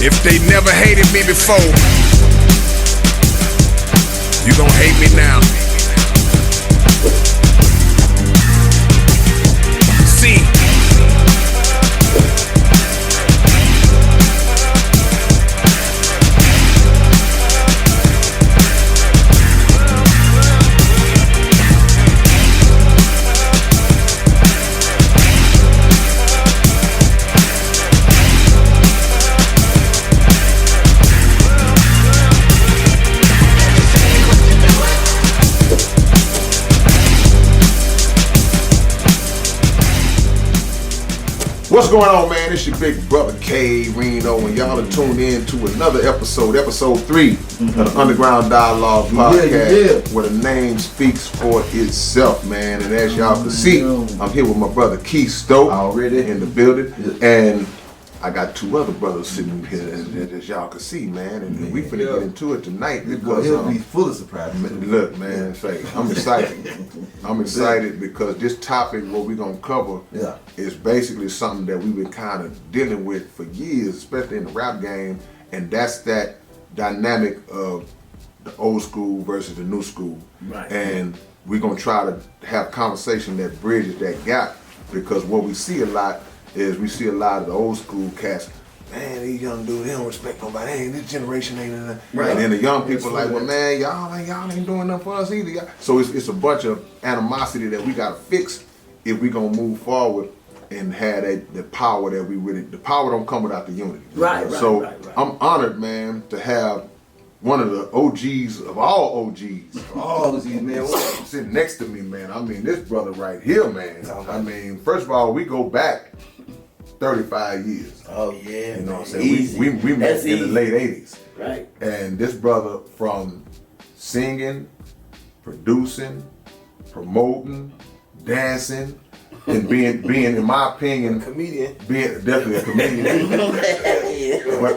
If they never hated me before, you gon' hate me now. See, what's going on, man? It's your big brother K-Rino, and y'all are tuned in to another episode 3 of the Underground Dialogue Podcast, where the name speaks for itself, man. And as y'all can see, I'm here with my brother Keith Stoke already in the building, and I got two other brothers sitting here, as y'all can see, man. And we finna get into it tonight because he'll be full of surprises. Look, man, I'm excited. I'm excited because this topic, what we're gonna cover, is basically something that we've been kind of dealing with for years, especially in the rap game, and that's that dynamic of the old school versus the new school. Right. And we're gonna try to have conversation that bridges that gap, because what we see a lot is we see a lot of the old school cats. Man, these young dudes, they don't respect nobody. Hey, this generation ain't right. And then the young people like, well, man, y'all ain't doing nothing for us either. So it's a bunch of animosity that we gotta fix if we gonna move forward and have the power that we really. The power don't come without the unity. Right. I'm honored, man, to have one of the OGs of all OGs. All OGs, man. Sitting next to me, man. I mean, this brother right here, man. I mean, first of all, we go back 35 years. Oh yeah, you know what I'm saying? We met in the late 80s. Right. And this brother, from singing, producing, promoting, dancing, and being in my opinion, comedian. Being definitely a comedian. but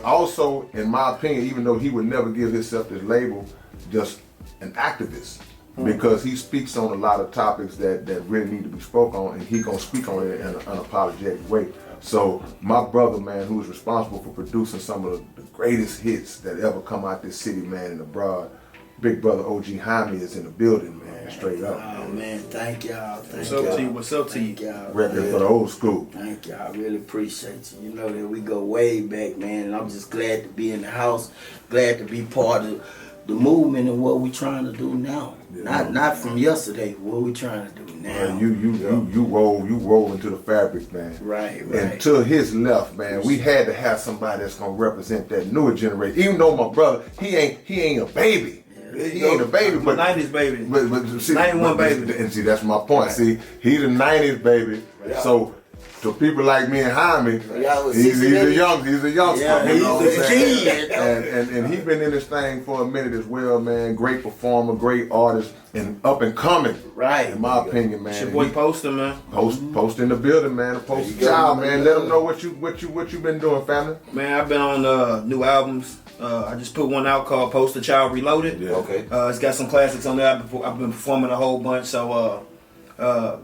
also in my opinion, even though he would never give himself this label, just an activist. Because he speaks on a lot of topics that really need to be spoke on, and he gonna speak on it in an unapologetic way. So my brother, man, who is responsible for producing some of the greatest hits that ever come out this city, man, and abroad, big brother Jhiame is in the building, man, straight up. Oh man, thank y'all. What's up to you? Repping for the old school. Thank y'all. I really appreciate you. You know that we go way back, man, and I'm just glad to be in the house, glad to be part of the movement and what we trying to do now. Not from yesterday, what we trying to do now. You roll into the fabric, man. Right. And to his left, man, we had to have somebody that's gonna represent that newer generation. Even though my brother, he ain't a baby. He ain't a baby, but 90s baby. But see, 91 baby. And see, that's my point. See, he's a 90s baby. Yeah. So to people like me and Jhiame, he's a youngster. Yeah, you know he's a kid. And he's been in this thing for a minute as well, man. Great performer, great artist, and up and coming. Right. In my opinion, man. It's your boy Poster, man. Post in the building, man. A poster child, man. Let them know what you been doing, family. Man, I've been on new albums. I just put one out called Poster Child Reloaded. Yeah. Okay. It's got some classics on there. I've been performing a whole bunch. So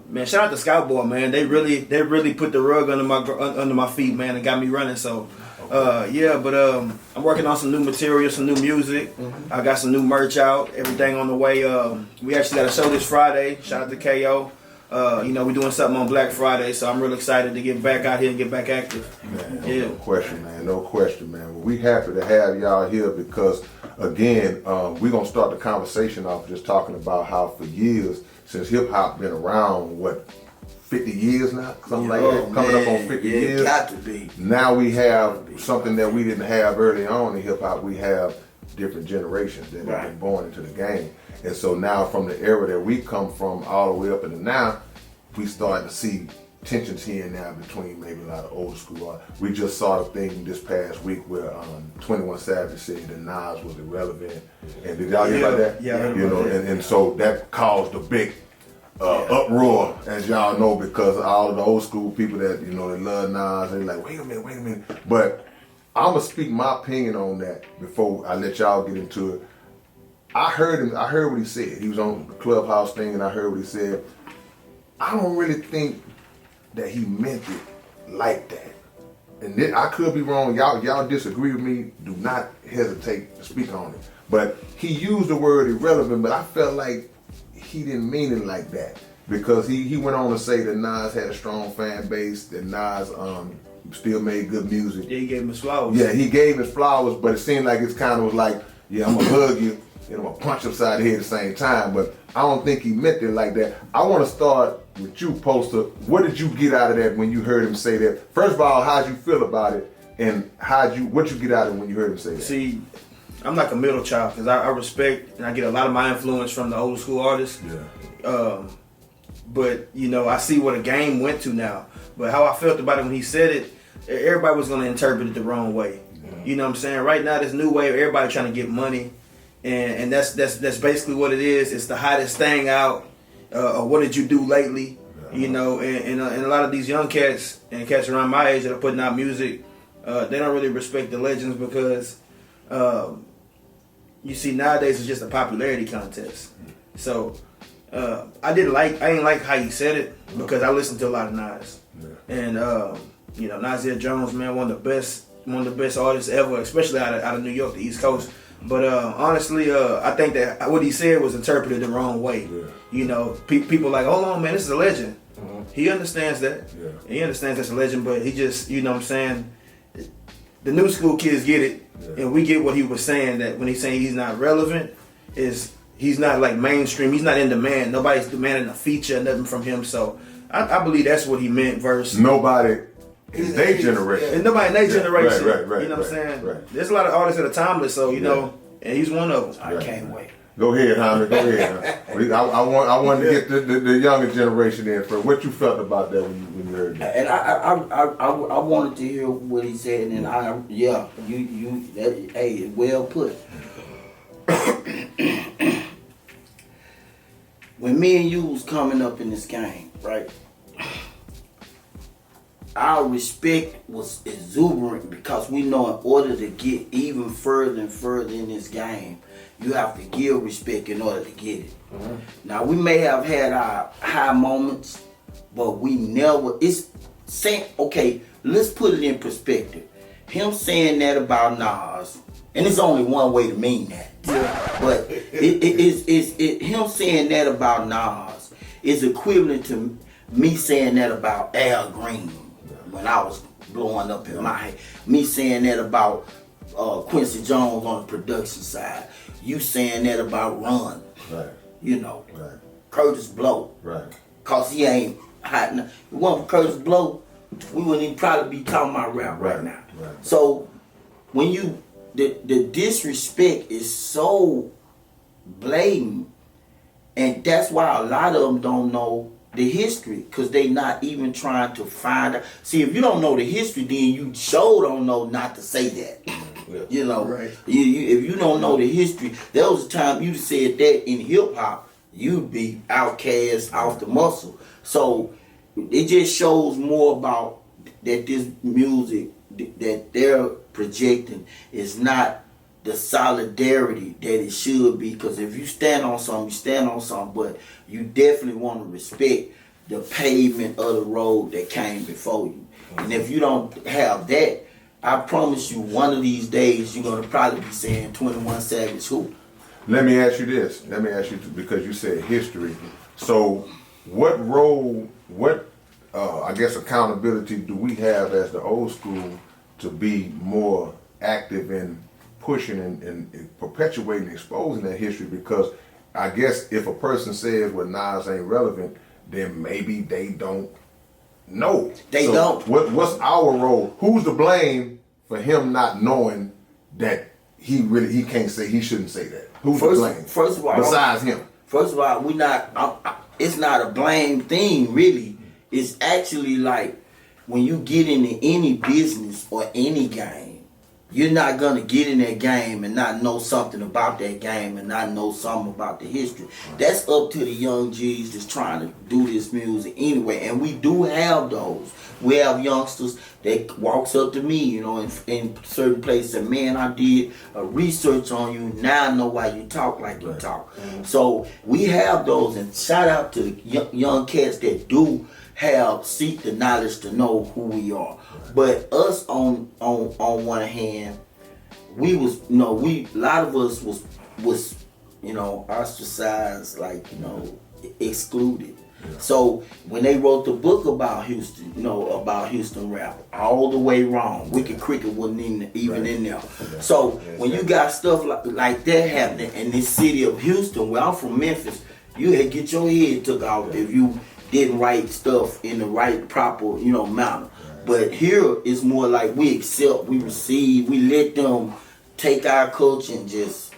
man, shout out to Scout Boy, man. They really put the rug under my feet, man, and got me running. So I'm working on some new material, some new music. I got some new merch out, everything on the way. We actually got a show this Friday. Shout out to KO. We're doing something on Black Friday, so I'm really excited to get back out here and get back active. Man, no question, man. Well, we happy to have y'all here because, again, we're going to start the conversation off just talking about how for years, since hip-hop been around, 50 years now? Something like that? Coming up on 50 years. Got to be. Now we have something that we didn't have early on in hip-hop. We have different generations that have been born into the game. And so now from the era that we come from all the way up into now, we starting to see tensions here and there between maybe a lot of old school art. We just saw the thing this past week where 21 Savage said that Nas was irrelevant. And did y'all hear about that? Yeah. You know, and so that caused a big uproar, as y'all know, because all of the old school people that, they love Nas, they're like, wait a minute. But I'm going to speak my opinion on that before I let y'all get into it. I heard what he said. He was on the Clubhouse thing, and I heard what he said. I don't really think that he meant it like that. I could be wrong. Y'all disagree with me. Do not hesitate to speak on it. But he used the word irrelevant, but I felt like he didn't mean it like that, because he went on to say that Nas had a strong fan base, that Nas still made good music. Yeah, he gave him his flowers. Yeah, he gave his flowers, but it seemed like it's kind of was like, yeah, I'm gonna hug you and I'm gonna punch you upside the head at the same time. But I don't think he meant it like that. I want to start with you, Poster. What did you get out of that when you heard him say that? First of all, how'd you feel about it, and what you get out of it when you heard him say that? See, I'm like a middle child, because I respect and I get a lot of my influence from the old school artists. Yeah. But you know, I see what a game went to now. But how I felt about it when he said it, everybody was gonna interpret it the wrong way. Yeah. You know what I'm saying? Right now, this new wave, everybody trying to get money, and that's basically what it is. It's the hottest thing out. What did you do lately? Yeah. You know, and a lot of these young cats and cats around my age that are putting out music, they don't really respect the legends, because you see, nowadays it's just a popularity contest. So I didn't like how he said it, because I listened to a lot of Nas. Yeah. And you know, Nasir Jones, man, one of the best artists ever, especially out of New York, the East Coast. But honestly, I think that what he said was interpreted the wrong way. Yeah. You know, people like, hold on, man, this is a legend. Mm-hmm. He understands that. Yeah. He understands that's a legend, but he just, you know what I'm saying, the new school kids get it, yeah. And we get what he was saying, that when he's saying he's not relevant, is he's not like mainstream, he's not in demand. Nobody's demanding a feature, nothing from him. So I believe that's what he meant, verse. Nobody in their generation. And nobody in their generation. Right, you know what I'm saying? Right. There's a lot of artists that are timeless, so you know, and he's one of them. I can't wait. Go ahead, Jhiame. Go ahead. I wanted to get the younger generation in first. What you felt about that when you heard that? And I wanted to hear what he said, and hey, well put. When me and you was coming up in this game, right? Our respect was exuberant, because we know in order to get even further and further in this game, you have to give respect in order to get it. Mm-hmm. Now, we may have had our high moments, but we never, it's saying, okay, let's put it in perspective. Him saying that about Nas, and it's only one way to mean that. Yeah. But him saying that about Nas is equivalent to me saying that about Al Green when I was blowing up in my head. Me saying that about Quincy Jones on the production side. You saying that about Ron. Right. You know. Right. Curtis Blow. Right. Cause he ain't hot enough. If it wasn't for Curtis Blow, we wouldn't even probably be talking about rap right now. Right. So when you the disrespect is so blatant, and that's why a lot of them don't know the history, because they not even trying to find out. See, if you don't know the history, then you sure don't know not to say that. Yeah. You know, right. If you don't know the history, there was a time you said that in hip hop, you'd be outcast off the muscle. So it just shows more about that this music that they're projecting is not the solidarity that it should be. Because if you stand on something, you stand on something, but you definitely want to respect the pavement of the road that came before you. And if you don't have that, I promise you, one of these days, you're going to probably be saying 21 Savage who? Let me ask you this. Because you said history. So what role, I guess accountability do we have as the old school to be more active in pushing and perpetuating, exposing that history? Because I guess if a person says, well, Nas ain't relevant, then maybe they don't know. They don't. What's our role? Who's to blame for him not knowing that he can't say, he shouldn't say that? Who's to blame? First of all, besides him. First of all, it's not a blame thing, really. It's actually like when you get into any business or any game, you're not going to get in that game and not know something about that game and not know something about the history. That's up to the young G's that's trying to do this music anyway. And we do have those. We have youngsters that walks up to me, you know, in certain places, and man, I did a research on you. Now I know why you talk like you talk. Mm-hmm. So we have those, and shout out to young cats that do seek the knowledge to know who we are. But us on one hand, we was, you know, a lot of us was, you know, ostracized, like, you know, excluded. So when they wrote the book about Houston, you know, about Houston rap, all the way wrong. Wicked Cricket wasn't even in there. So when you got stuff like that happening in this city of Houston, where I'm from Memphis, you had to get your head took out if you didn't write stuff in the right, proper, you know, manner. But here it's more like we accept, we receive, we let them take our culture and just,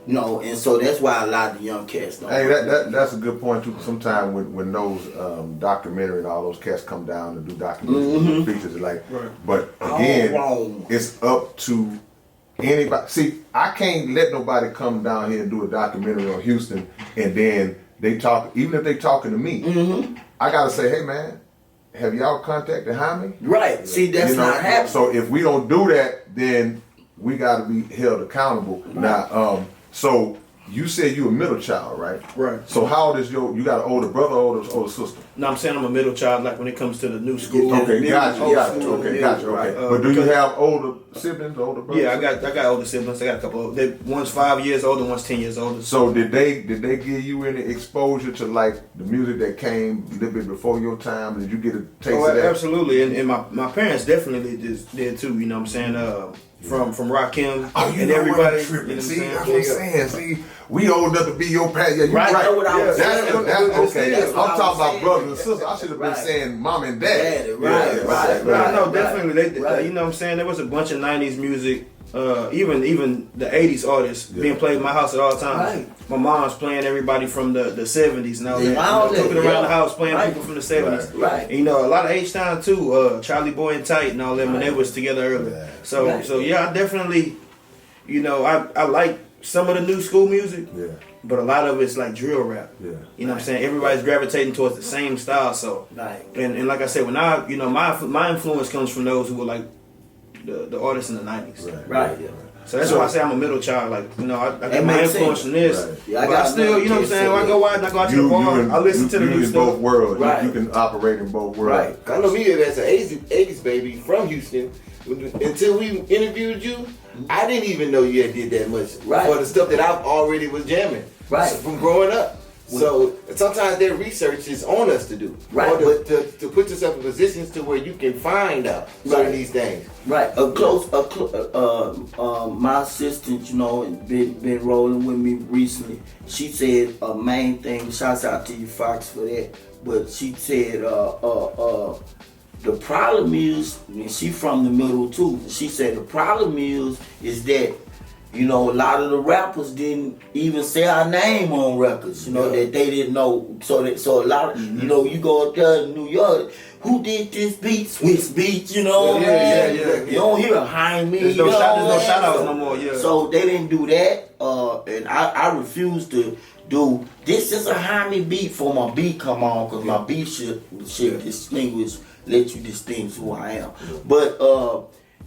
you know, and so that's why a lot of the young cats don't. Hey, that's a good point too. Sometimes when those documentary and all those cats come down and do documentaries, features, like, but again, it's up to anybody. See, I can't let nobody come down here and do a documentary on Houston and then they talk. Even if they talking to me, I gotta say, hey man, have y'all contacted Jhiame? Right. See, that's not happening. So if we don't do that, then we got to be held accountable. Now, so you said you a middle child, right? Right. So how old is you got an older brother or older sister? No, I'm saying I'm a middle child, like when it comes to the new school. Okay, gotcha. Okay, gotcha. Right. Okay. But do you have older siblings, older brothers? Yeah, I got older siblings. I got a couple. One's 5 years older, one's 10 years older. So did they give you any exposure to like the music that came a little bit before your time? Did you get a taste of that? Absolutely, and my parents definitely did too. You know what I'm saying? From Rakim and everybody. You know what I'm See, saying? that's what I'm saying. See, we old enough to be your parents. Yeah, you right. Know what I was saying. That's okay. That's what I'm talking about saying. brothers and sisters. I should have been saying mom and dad. Right. No, definitely. You know what I'm saying? There was a bunch of 90s music, even the 80s artists being played in my house at all times. Right. My mom's playing everybody from the 70s and all that. All that, Cooking around the house playing people from the 70s. Right. And, you know, a lot of H-Town too, Charlie Boy and Tight and all that when they was together earlier. So yeah, I definitely, you know, I like some of the new school music. Yeah. But a lot of it's like drill rap. Yeah. You know what I'm saying? Everybody's gravitating towards the same style. So and like I said, when I, you know, my influence comes from those who were like the artists in the 90s. Right. So that's why I say I'm a middle child. Like, you know, I get my influence from this. Right. Yeah, but I still, you know what I'm saying? When I go out and I go out to the bar, I listen to the new in stuff. both worlds. Right. You can operate in both worlds. Right. I know me as an 80s baby from Houston. Until we interviewed you, I didn't even know you had did that much for the stuff that I already was jamming from growing up. So sometimes their research is on us to do, or to put yourself in positions to where you can find out certain these things. Right. My assistant, you know, been rolling with me recently. She said a main thing. Shouts out to you, Fox, for that. But she said the problem is, and she from the middle too. She said the problem is that, you know, a lot of the rappers didn't even say our name on records, you know, that they didn't know. So a lot of, you know, you go up there in New York, who did this beat? Swiss Beats, you know? Yeah. You don't hear Jhiame. There's no shout outs no more, So they didn't do that, and I refuse to do, this is a Jhiame beat for my beat come on, because my beat should distinguish, let you distinguish who I am. But,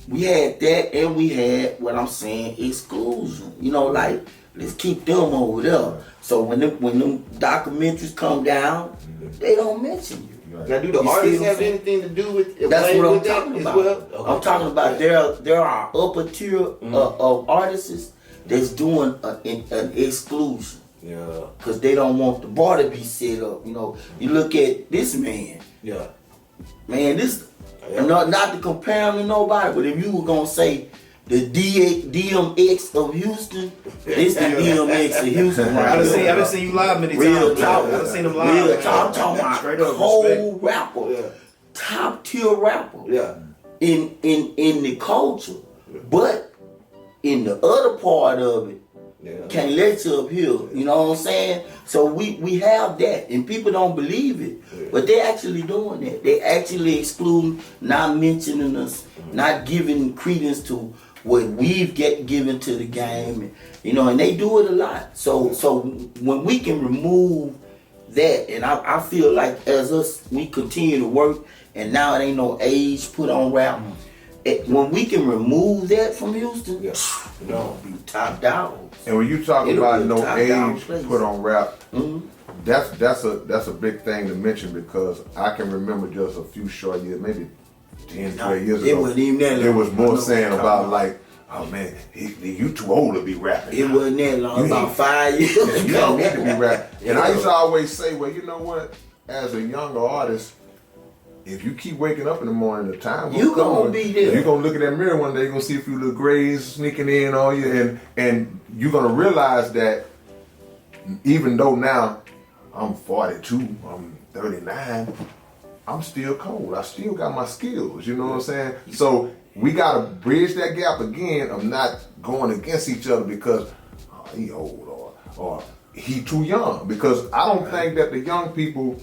we had that, and we had what I'm saying, exclusion. You know, like, let's keep them over there. So when them documentaries come down, they don't mention you. Now, do the artists have anything to do with that's what I'm talking as about? well? Okay. I'm talking about there are upper tier of artists that's doing an exclusion. Yeah. Because they don't want the bar to be set up. You know, you look at this man. Yeah. Man, this. Not to compare him to nobody, but if you were gonna say the DMX of Houston, this the DMX of Houston. Right? I done seen you live many times. I done seen him live. Real talk. I'm talking about straight up cold rapper, top tier rapper. Yeah. In the culture, but in the other part of it, can't let you up here. You know what I'm saying? So we have that, and people don't believe it, but they're actually doing that. They actually excluding, not mentioning us, not giving credence to what we've given to the game, and, you know, and they do it a lot. So when we can remove that, and I feel like as us, we continue to work, and now it ain't no age put on rap. When we can remove that from Houston, be top down. And when you talk about no age put on rap, that's a big thing to mention because I can remember just a few short years, maybe 10, 12 years ago. It wasn't even that long. It was more saying about like, oh man, you too old to be rapping. It wasn't that long, about 5 years ago. You don't need to be rapping. And I used to always say, well, you know what? As a younger artist, if you keep waking up in the morning, the time will You come. gonna be there. You're gonna look at that mirror one day, you're gonna see a few little grays sneaking in on you, and you're gonna realize that even though now I'm 42, I'm 39, I'm still cold. I still got my skills, you know what I'm saying? So we gotta bridge that gap again of not going against each other because he old or he too young. Because I don't think that the young people,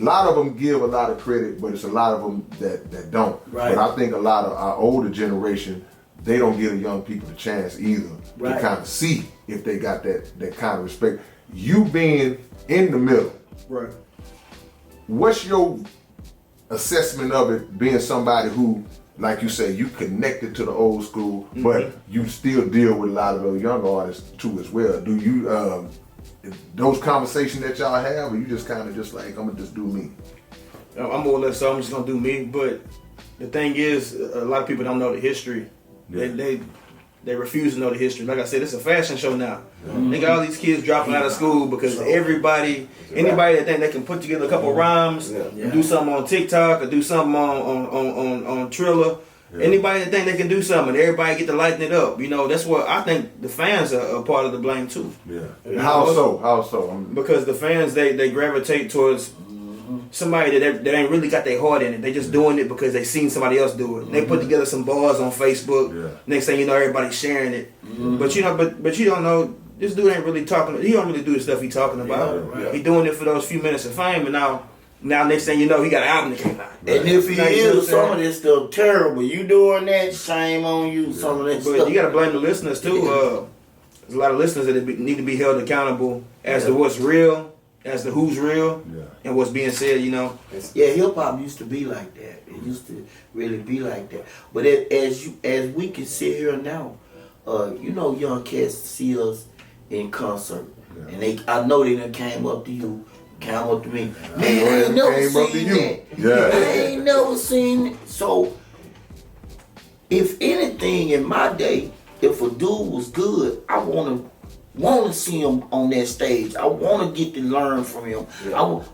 a lot of them give a lot of credit, but it's a lot of them that don't. Right. But I think a lot of our older generation, they don't give the young people the chance either to kind of see if they got that kind of respect. You being in the middle, Right. what's your assessment of it being somebody who, like you say, you connected to the old school, but you still deal with a lot of those young artists too as well? Do you, those conversations that y'all have, or you just kind of just like, I'm gonna just do me? I'm more or less so I'm just gonna do me. But the thing is, a lot of people don't know the history. Yeah. They refuse to know the history. Like I said, it's a fashion show now. They got all these kids dropping out of school because anybody that think they can put together a couple rhymes, and do something on TikTok or do something on Triller. Anybody that think they can do something, everybody get to lighten it up. You know, that's what I think the fans are a part of the blame too. Yeah. How so? Because the fans they gravitate towards somebody that ain't really got their heart in it. They just doing it because they seen somebody else do it. They put together some bars on Facebook. Yeah. Next thing you know, everybody's sharing it. But you know, but you don't know. This dude ain't really talking. He don't really do the stuff he talking about. He doing it for those few minutes of fame, and now next thing you know, he got an album that came out. And if he is, some of this stuff terrible. You doing that, shame on you. Some of that But stuff. you got to blame the listeners too. There's a lot of listeners that need to be held accountable as to what's real, as to who's real, and what's being said. You know. Yeah, hip hop used to be like that. It used to really be like that. But as we can sit here now, you know, young cats see us in concert, and I know they done came up to you, came up to me. Man, I ain't never seen that. Yeah. I ain't never seen it. So, if anything in my day, if a dude was good, I want to see him on that stage. I want to get to learn from him.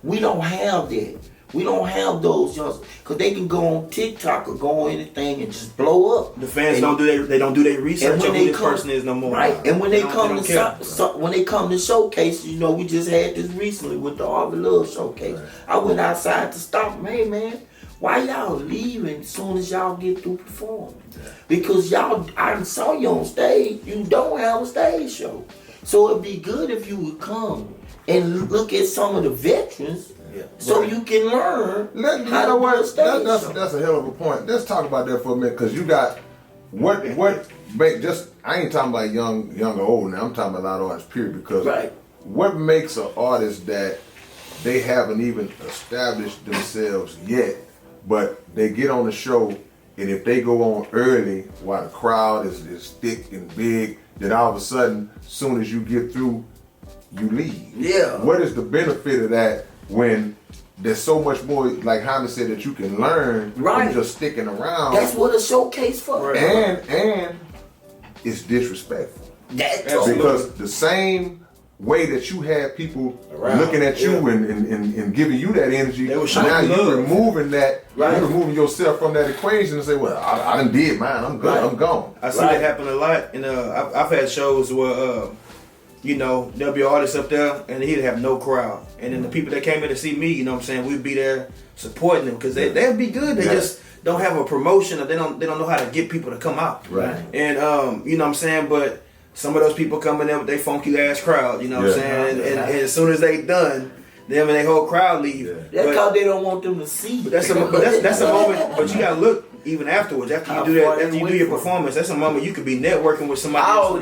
We don't have that. We don't have those youngsters because they can go on TikTok or go on anything and just blow up. The fans don't do their research on who this person is no more. Right, and when they come to showcases, you know, we just had this recently with the Harvey Love showcase. Right. I went outside to stop them. Hey man, why y'all leaving as soon as y'all get through performing? Because I saw you on stage. You don't have a stage show, so it'd be good if you would come and look at some of the veterans. So you can learn how to do a stage show. That's a hell of a point. Let's talk about that for a minute, because you got what just I ain't talking about young or old now. I'm talking about a lot of artists, period. Because what makes an artist that they haven't even established themselves yet, but they get on the show, and if they go on early while the crowd is thick and big, then all of a sudden, as soon as you get through, you leave. Yeah. What is the benefit of that? When there's so much more, like Jhiame said, that you can learn from just sticking around. That's what a showcase for. And it's disrespectful. Because the same way that you had people looking at you and giving you that energy, now you're removing that, you're removing yourself from that equation and say, well, I done did mine, I'm good, I'm gone. I see that happen a lot, and I've had shows where you know, there'll be artists up there and he'd have no crowd. And then the people that came in to see me, you know what I'm saying, we'd be there supporting them because they'd be good. They just don't have a promotion, or they don't know how to get people to come out. Right. And you know what I'm saying, but some of those people come in there with their funky ass crowd, you know what I'm saying? And as soon as they done, them and their whole crowd leave. That's because they don't want them to see. But that's a moment. But you gotta look even afterwards. After you do that, after you do your performance, that's a moment you could be networking with somebody. All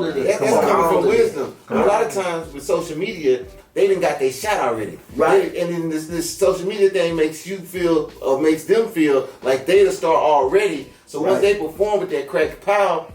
of that. That's coming from wisdom. A lot of times with social media, they done got their shot already. Right. And then this social media thing makes you feel, or makes them feel like they the star already. So once they perform with that packed crowd,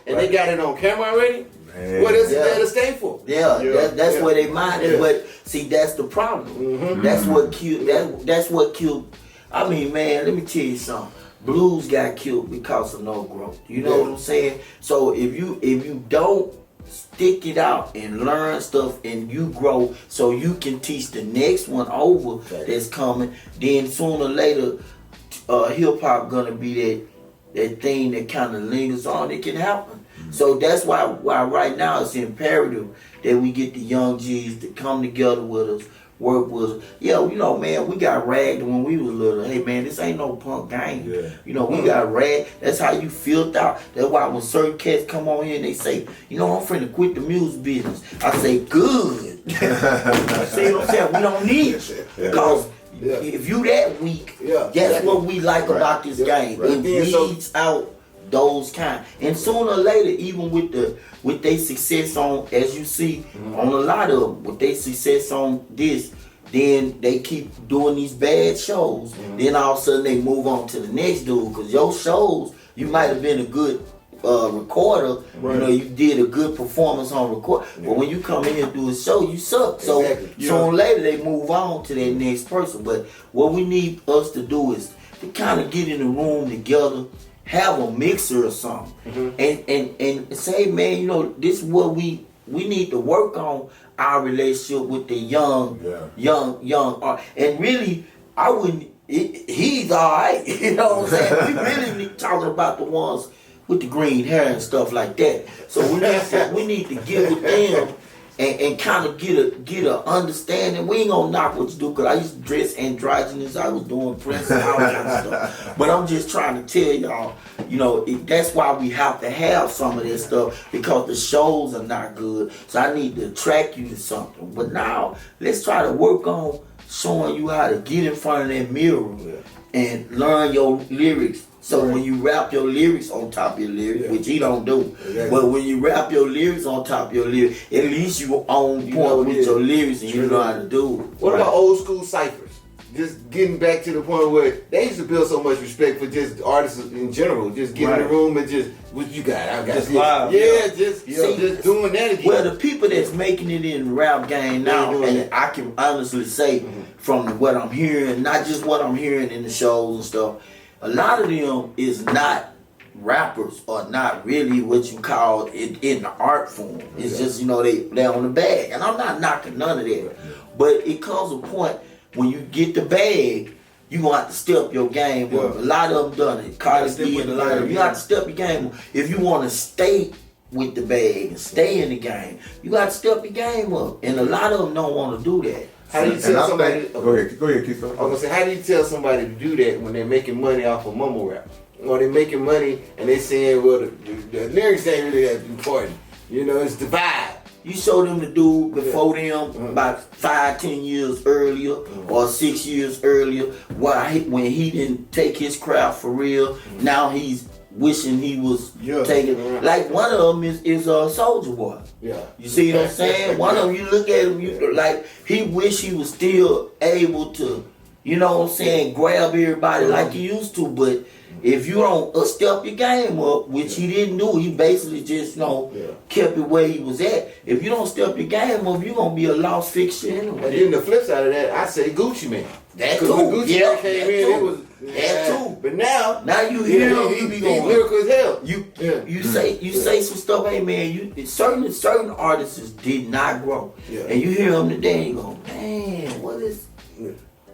and they got it on camera already, Man. What else is there to stay for? That's where they mind is. But see, that's the problem. That's what killed. That's what killed. I mean, man, let me tell you something. Blues got killed because of no growth. You know what I'm saying? So if you don't stick it out and learn stuff and you grow so you can teach the next one over that's coming, then sooner or later hip hop gonna be that thing that kind of lingers on. It can happen. So that's why right now it's imperative that we get the young G's to come together with us, work with us. Yeah, you know, man, we got ragged when we was little. Hey, man, this ain't no punk gang. Yeah. You know, we got ragged. That's how you filth out. That's why when certain cats come on here and they say, you know, I'm finna quit the music business, I say, good. See what I'm saying? We don't need you. Because if you that weak, that's what we like about this game. It weeds out those kind. And sooner or later, even with their success on, as you see, on a lot of them, with their success on this, then they keep doing these bad shows. Then all of a sudden they move on to the next dude. Because your shows, you might have been a good recorder, you know, you did a good performance on record, but when you come in here and do a show, you suck. So sooner or later they move on to that next person. But what we need us to do is to kind of get in the room together, have a mixer or something, and say, man, you know, this is what we need to work on our relationship with the young art. And really, I wouldn't. He's all right, you know what I'm saying. We really need talking about the ones with the green hair and stuff like that. So we need to get with them and kind of get a understanding. We ain't gonna knock what you do, because I used to dress androgynous. I was doing Prince and all kind of stuff. But I'm just trying to tell y'all, you know, that's why we have to have some of this stuff, because the shows are not good. So I need to attract you to something. But now let's try to work on showing you how to get in front of that mirror and learn your lyrics. So when you rap your lyrics on top of your lyrics, which he don't do, but when you rap your lyrics on top of your lyrics, at least you on point with your lyrics and you know how to do it. What about old school ciphers? Just getting back to the point where they used to build so much respect for just artists in general. Just get in the room and just, what you got? I got just live. Just doing that again. Well, the people that's making it in the rap game now, and I can honestly say from what I'm hearing, not just what I'm hearing in the shows and stuff, a lot of them is not rappers, or not really what you call it in the art form. It's just, you know, they're on the bag. And I'm not knocking none of that. But it comes a point when you get the bag, you're going to have to step your game up. A lot of them done it. Cardi B and a lot of them. You have to step your game up. If you want to stay with the bag and stay in the game, you got to step your game up. And a lot of them don't want to do that. How do you tell somebody? Go ahead, Keith. I was gonna say, how do you tell somebody to do that when they're making money off of mumble rap, or they're making money and they saying, well, the lyrics ain't really that important. You know, it's the vibe. You show them the dude before them about 5-10 years earlier or 6 years earlier, when he didn't take his craft for real. Now he's wishing he was taking. Like one of them is Soulja Boy. You see what I'm saying? One of them, you look at him, you like he wish he was still able to, you know what I'm saying, grab everybody like he used to. But if you don't step your game up, which he didn't do, he basically just, you know, kept it where he was at. If you don't step your game up, you're gonna be a lost fiction anyway. And then the flip side of that, I say Gucci Man. That too. When Gucci Man came in, too. it was that too. But now you hear him, you be going lyrical as hell. You say some stuff. Hey man, certain artists did not grow, and you hear them today, and you go, man, what is?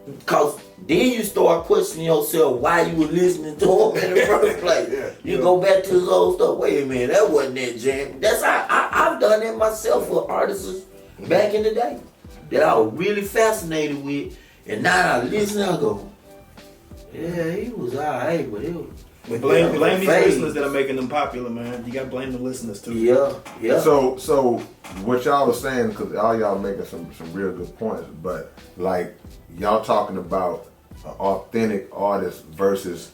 Because then you start questioning yourself why you were listening to him in the first place. You go back to his old stuff. Wait a minute, that wasn't that jam. That's how I've done it myself for artists back in the day that I was really fascinated with, and now I listen, I go, yeah, he was alright, but it was. Blame these listeners that are making them popular, man. You gotta blame the listeners too. Yeah. So what y'all are saying, because all y'all making some real good points, but like y'all talking about an authentic artist versus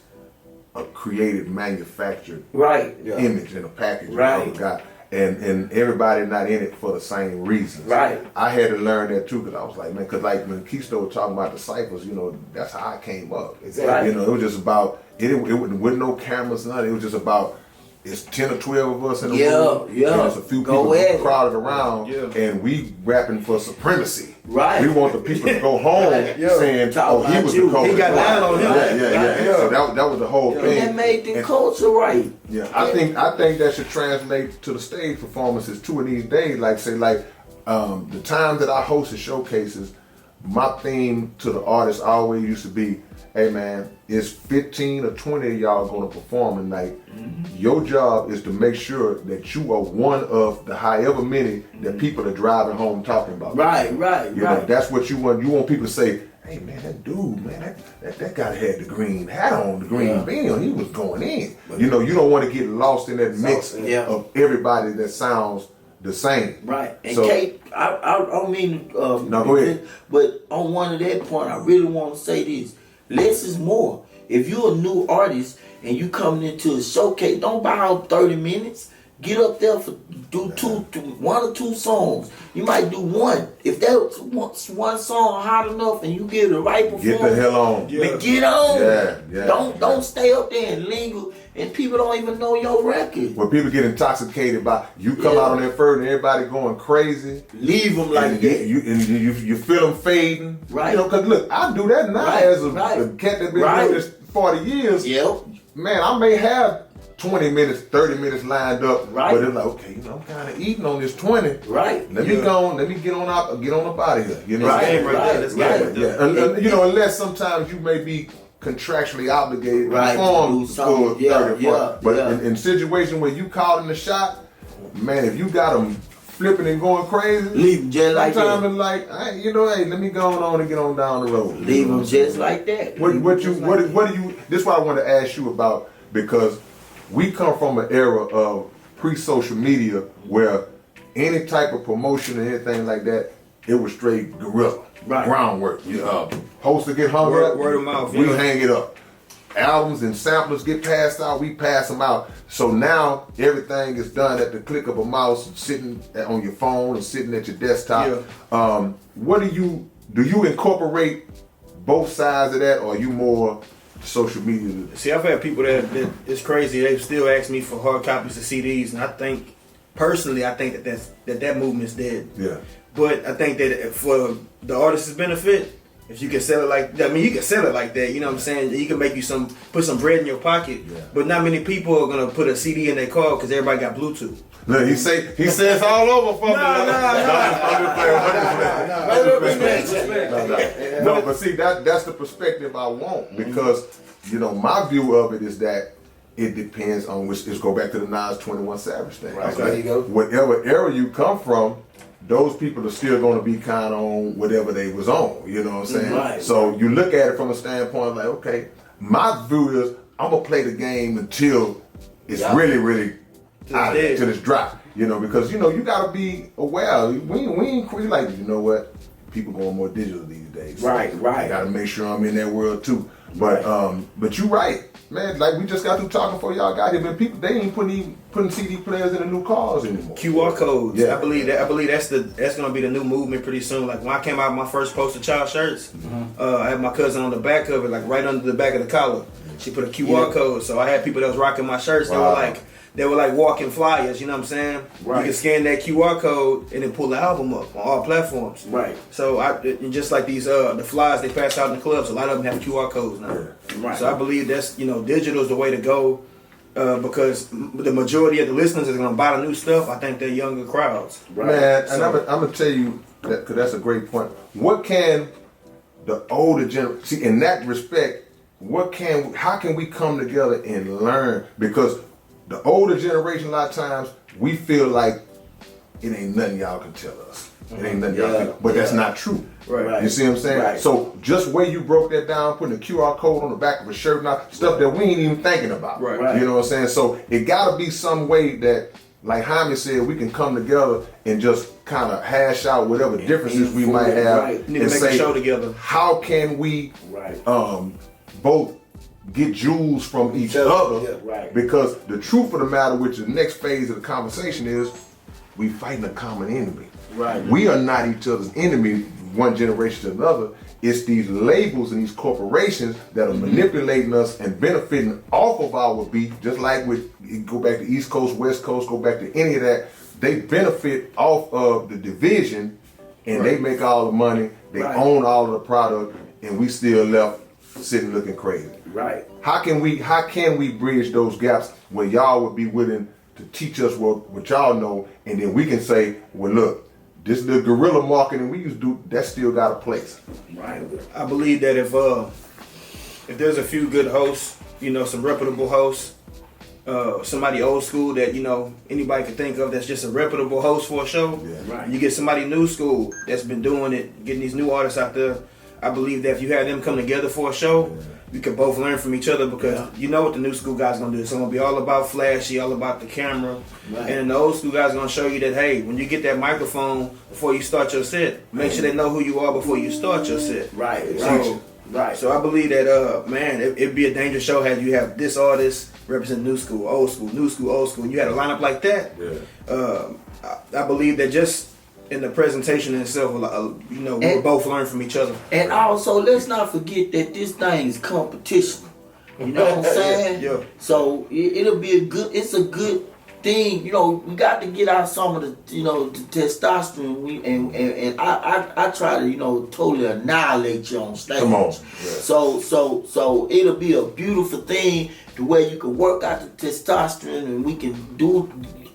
a created, manufactured image in a package. Right. And everybody not in it for the same reasons. Right. I had to learn that too, because I was like, man, because like when Keisto was talking about the ciphers, you know, that's how I came up. Exactly. You know, it was just about, it wasn't no cameras, nothing. It was just about it's 10 or 12 of us in the Yeah, room. yeah. And there's a few Go people ahead. crowded around, Yeah. and we rapping for supremacy. Right. We want the people to go home saying, Talk "Oh, he about was you. the culprit." He got down on him. Yeah. So that was the whole And thing. that made the And- culture right. Yeah, I think that should translate to the stage performances too in these days. Like say, the times that I hosted showcases, my theme to the artists always used to be, "Hey man, it's 15 or 20 of y'all gonna perform tonight. Your job is to make sure that you are one of the however many that people are driving home talking about." Right. You know, that's what you want. You want people to say, "Hey man, that dude, man, that guy had the green hat on, the green bean, he was going in." You know, you don't want to get lost in that mix of everybody that sounds the same. Right. And So- Kate, I don't mean No, go ahead. but on one of that point, I really want to say this: less is more. If you're a new artist and you coming into a showcase, don't buy out 30 minutes. Get up there for one or two songs. You might do one. If that's one song hot enough and you get the right performance, Get the hell on. then get on. Yeah. Don't stay up there and linger, and people don't even know your record. When people get intoxicated by you come out on that first and everybody going crazy, Leave them like and that. you feel them fading. Right. You know, cause look, I do that now Right, as a right. cat that been Right. doing this 40 years. Yep. Man, I may have 20 minutes, 30 minutes lined up, Right. but it's like, okay, I'm kind of eating on this 20. Right. Let me go on. Let me get on up out of here. You know, Right, what I'm saying? Right there. That's right. game right Yeah, there. and, you know, unless sometimes you may be contractually obligated to Right, perform to do something. for 30 Yeah, or 40. yeah, But yeah. in situations where you calling the shot, man, if you got them flipping and going crazy, Leave them just like sometimes that. it's like, hey, let me go on and get on down the road. Leave them just like that. What do you? This is what I want to ask you about, because we come from an era of pre-social media where any type of promotion or anything like that, it was straight guerrilla, Right. groundwork. Poster get hung up, Word of mouth, we yeah. hang it up. Albums and samplers get passed out, we pass them out. So now everything is done at the click of a mouse, sitting on your phone or sitting at your desktop. What do you incorporate both sides of that, or are you more social media? See, I've had people that it's crazy. They still ask me for hard copies of CDs, and I think personally, that movement is dead. Yeah. But I think that for the artist's benefit, if you can sell it like that, I mean, you can sell it like that. You know what I'm saying? You can make you put some bread in your pocket. Yeah. But not many people are gonna put a CD in their car because everybody got Bluetooth. Look, he says all over for me. No, but see, that's the perspective I want, because my view of it is that it depends on which. Let's go back to the Nas 21 Savage thing. Right, there you go. Whatever era you come from, those people are still going to be kind of on whatever they was on. You know what I'm saying? Right. So you look at it from a standpoint like, okay, my view is I'm gonna play the game until it's really out of it, till it's dry. Because you gotta be aware. We ain't like, you know what? People going more digital these days. Right. I gotta make sure I'm in that world too. But you right, man. Like we just got through talking before y'all got here, but people they ain't putting CD players in the new cars anymore. QR codes. Yeah. I believe that's gonna be the new movement pretty soon. Like when I came out with my first poster child shirts, I had my cousin on the back of it, like right under the back of the collar. She put a QR code, so I had people that was rocking my shirts. Wow. They were like walking flyers. You know what I'm saying? Right. You can scan that QR code and then pull the album up on all platforms. Right. So and just like these the flyers they pass out in the clubs, a lot of them have QR codes now. Yeah. Right. So I believe that's digital is the way to go. Because the majority of the listeners are going to buy the new stuff. I think they're younger crowds. Right. Man, and So- I'm gonna tell you that, because that's a great point. What can the older generation see in that respect? How can we come together and learn? Because the older generation, a lot of times, we feel like it ain't nothing y'all can tell us. It ain't nothing y'all can, but that's not true. Right. You see what I'm saying? Right. So just where you broke that down, putting a QR code on the back of a shirt, now stuff that we ain't even thinking about. Right. You know what I'm saying? So it gotta be some way that, like Jhiame said, we can come together and just kind of hash out whatever differences we might have, Right. Need to make a show together. how can we Right. both get jewels from each other? Yeah, right. Because the truth of the matter, which the next phase of the conversation is, we fighting a common enemy. Right. We are not each other's enemy. one generation to another. It's these labels and these corporations that are manipulating us and benefiting off of our beat, just like with, you go back to East Coast, West Coast, go back to any of that. They benefit off of the division, and they make all the money. They own all of the product, and we still left sitting looking crazy. Right. How can we bridge those gaps where y'all would be willing to teach us what y'all know, and then we can say, well, look, this the guerrilla marketing we used to do, that still got a place. Right. I believe that if there's a few good hosts, some reputable hosts, somebody old school that anybody can think of that's just a reputable host for a show. Yeah. Right. You get somebody new school that's been doing it, getting these new artists out there. I believe that if you have them come together for a show, you can both learn from each other, because you know what the new school guys gonna do. It's gonna be all about flashy, all about the camera, and the old school guys gonna show you that, hey, when you get that microphone before you start your set, make sure they know who you are before you start your set. Right. So I believe that it'd be a dangerous show had you have this artist represent new school, old school, old school, and you had a lineup like that. I believe that just in the presentation itself, we'll both learn from each other. And also, let's not forget that this thing is competition. You know what I'm saying? Yeah. So it'll be it's a good thing. We got to get out some of the, the testosterone. And I try to, totally annihilate you on stage. Come on. So Yeah. it'll be a beautiful thing to where you can work out the testosterone, and we can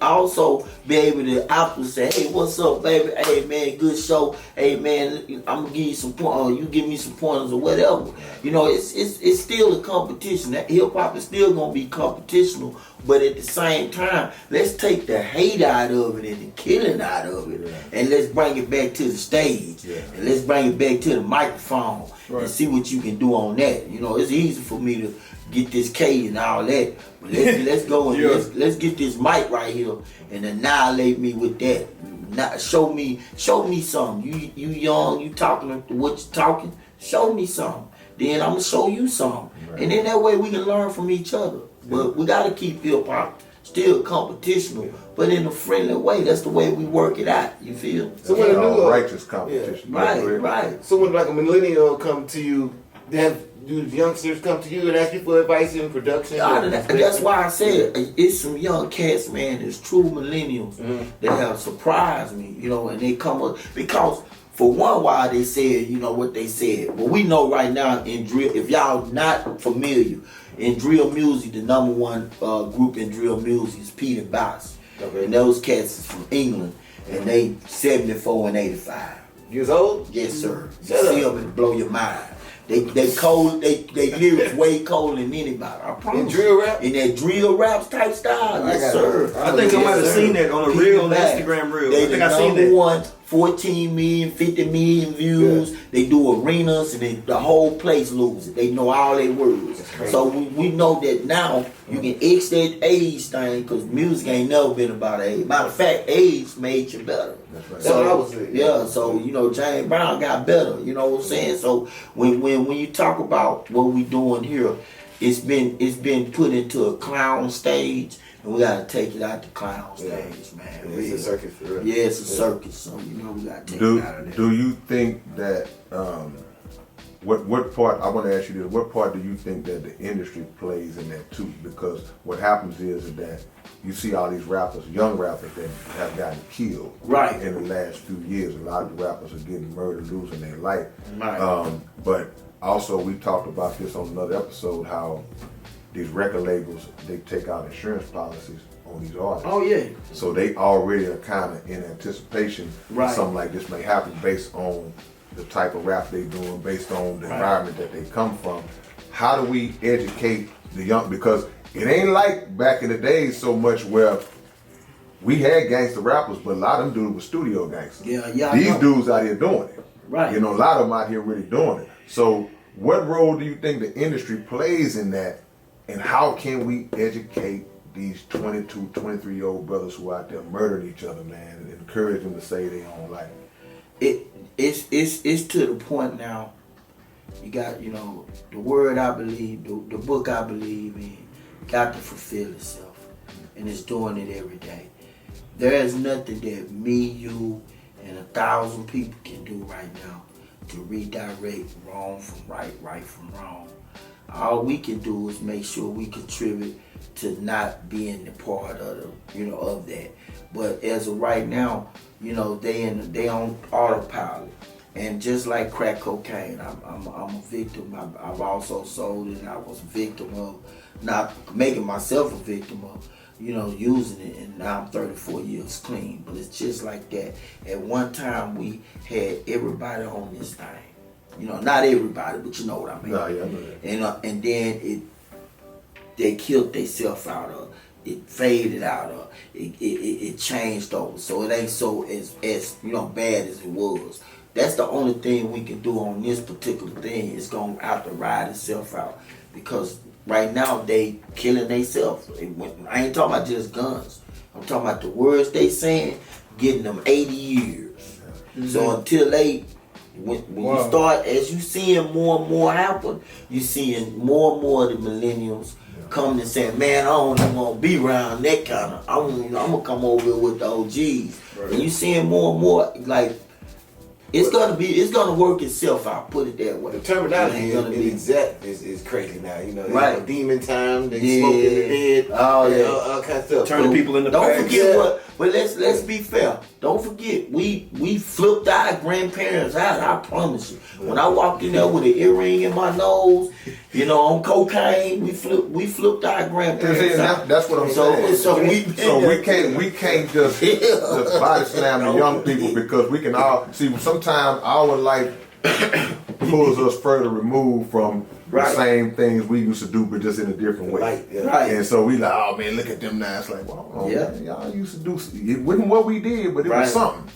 also be able to say, hey, what's up, baby? Hey, man, good show. Hey, man, I'm gonna give you some pointers, or you give me some pointers, or whatever. It's still a competition. That hip hop is still gonna be competitional, but at the same time, let's take the hate out of it and the killing out of it, and let's bring it back to the stage, and let's bring it back to the microphone, and see what you can do on that. It's easy for me to get this K and all that, but let's go and let's get this mic right here and annihilate me with that. Show me something. You young, you talking what you talking. Show me something. Then I'm gonna show you something, and then that way we can learn from each other. But we gotta keep hip hop still competitional, but in a friendly way. That's the way we work it out. You feel? So when a new righteous competition, right. So when like a millennial come to you, do youngsters come to you and ask you for advice in production? That's why I said it's some young cats, man. It's true millennials that have surprised me, and they come up because for one while they said, what they said. But we know right now in drill, if y'all not familiar, in drill music, the number one group in drill music is Peter Boss. Okay. And those cats is from England, and they 74 and 85. Years old? Yes, sir. You see them and blow your mind. They cold. They lyrics way colder than anybody. I promise. In drill rap? In that drill rap type style. Yes, sir. I think I might have seen that on a reel, on the Instagram reel. I think I seen that. One, 14 million, 50 million views. Yeah. They do arenas, and the whole place loses. They know all their words. So we know that now you can X that age thing, because music ain't never been about age. Matter of fact, age made you better. That's right. So, what I was saying. Yeah, so James Brown got better. You know what I'm saying? So when you talk about what we doing here, it's been put into a clown stage, and we gotta take it out the clown stage, man. It's a circus for real. Yeah, it's a circus. So we gotta take it out of there. Do you think that what part, I want to ask you this, what part do you think that the industry plays in that too? Because what happens is that you see all these rappers, young rappers that have gotten killed in the last few years. A lot of the rappers are getting murdered, losing their life. Right. But also we talked about this on another episode, how these record labels, they take out insurance policies on these artists. Oh yeah. So they already are kind of in anticipation that something like this may happen based on the type of rap they're doing, based on the environment that they come from. How do we educate the young? Because it ain't like back in the days so much where we had gangster rappers, but a lot of them dudes were studio gangsters. Yeah. These dudes out here doing it. Right. A lot of them out here really doing it. So what role do you think the industry plays in that? And how can we educate these 22, 23-year-old brothers who are out there murdering each other, man, and encourage them to save their own life? It's to the point now. You got, the word I believe, the book I believe in, got to fulfill itself. And it's doing it every day. There is nothing that me, you, and 1,000 people can do right now to redirect wrong from right from wrong. All we can do is make sure we contribute to not being the part of the, of that. But as of right now, they on autopilot. And just like crack cocaine, I'm a victim. I've also sold it. I was a victim of not making myself a victim of, using it. And now I'm 34 years clean. But it's just like that. At one time, we had everybody on this thing. Not everybody, but you know what I mean. Nah, yeah, I know that. And then they killed themselves out of. It faded out of. It changed over. So it ain't so as bad as it was. That's the only thing we can do on this particular thing. It's going to have to ride itself out. Because right now they killing themselves. I ain't talking about just guns. I'm talking about the words they saying, getting them 80 years. Mm-hmm. So until when you start, as you seeing more and more happen, you seeing more and more of the millennials coming and saying, man, I don't even want to be around that kind of, I'm going to come over here with the OGs. Right. And you seeing more and more, like, it's gonna work itself out. Put it that way. The terminology is crazy now. Right. Demon time. They smoke in the bed. All kinds of stuff. Turning people into. Don't forget but let's be fair. Don't forget we flipped our grandparents out. I promise you. When I walked in there with an earring in my nose, on cocaine, we flipped our grandparents out. That's what I'm saying. So we can't just body slam the young people because we can all see. Sometimes our life pulls us further removed from the same things we used to do, but just in a different way. Right. And so we like, oh man, look at them now. It's like, well, man, y'all used to do. It wasn't what we did, but it was something.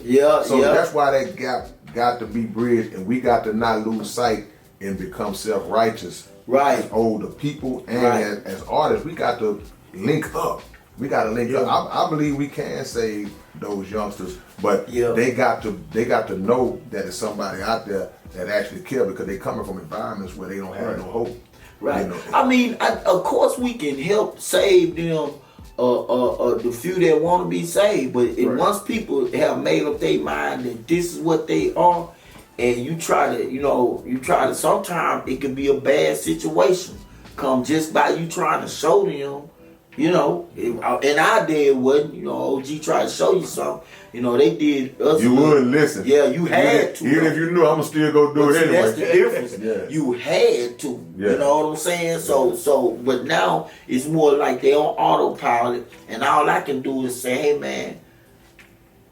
So that's why that gap got to be bridged, and we got to not lose sight and become self-righteous. As older people and as artists, we got to link up. We got to link up. I believe we can save those youngsters, but they got to know that there's somebody out there that actually care because they coming from environments where they don't have no hope. Right. I mean, of course we can help save them, the few that want to be saved. But once people have made up their mind that this is what they are, and you try to, sometimes it can be a bad situation. Come just by you trying to show them. In our day it wasn't, OG tried to show you something. They did us. You wouldn't listen. Yeah, you had to. Even if you knew, I'm going to still go do it anyway. That's the difference. You had to. You know what I'm saying? So, but now it's more like they on autopilot, and all I can do is say, hey man,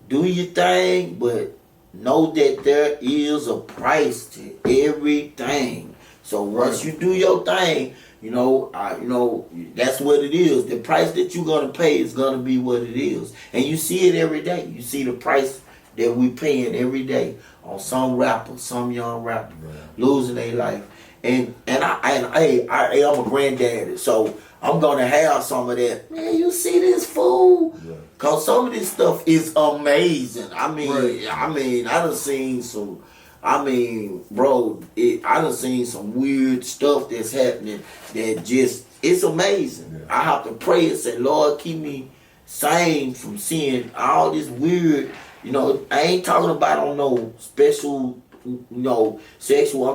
do your thing, but know that there is a price to everything. So once you do your thing, that's what it is. The price that you're gonna pay is gonna be what it is, and you see it every day. You see the price that we paying every day on some rapper, some young rapper losing their life. And I'm a granddaddy, so I'm gonna have some of that. Man, you see this fool? Cause some of this stuff is amazing. I done seen some. Bro, I done seen some weird stuff that's happening that it's amazing. Yeah. I have to pray and say, Lord, keep me sane from seeing all this weird, I ain't talking about on no special, sexual.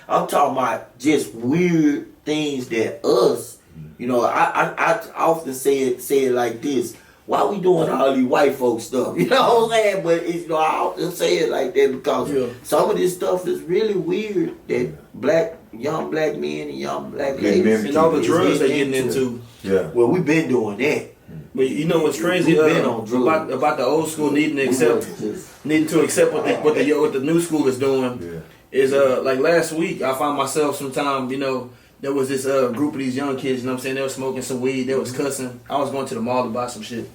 I'm talking about just weird things that us, I often say it like this. Why we doing all these white folk stuff? You know what I'm saying? But I often say it like that because some of this stuff is really weird that young black men and young black ladies and all the drugs they're getting into. Yeah. Well, we've been doing that. But what's crazy about the old school needing to accept what the new school is doing is like last week I found myself sometime there was this group of these young kids, they were smoking some weed, they was cussing. I was going to the mall to buy some shit.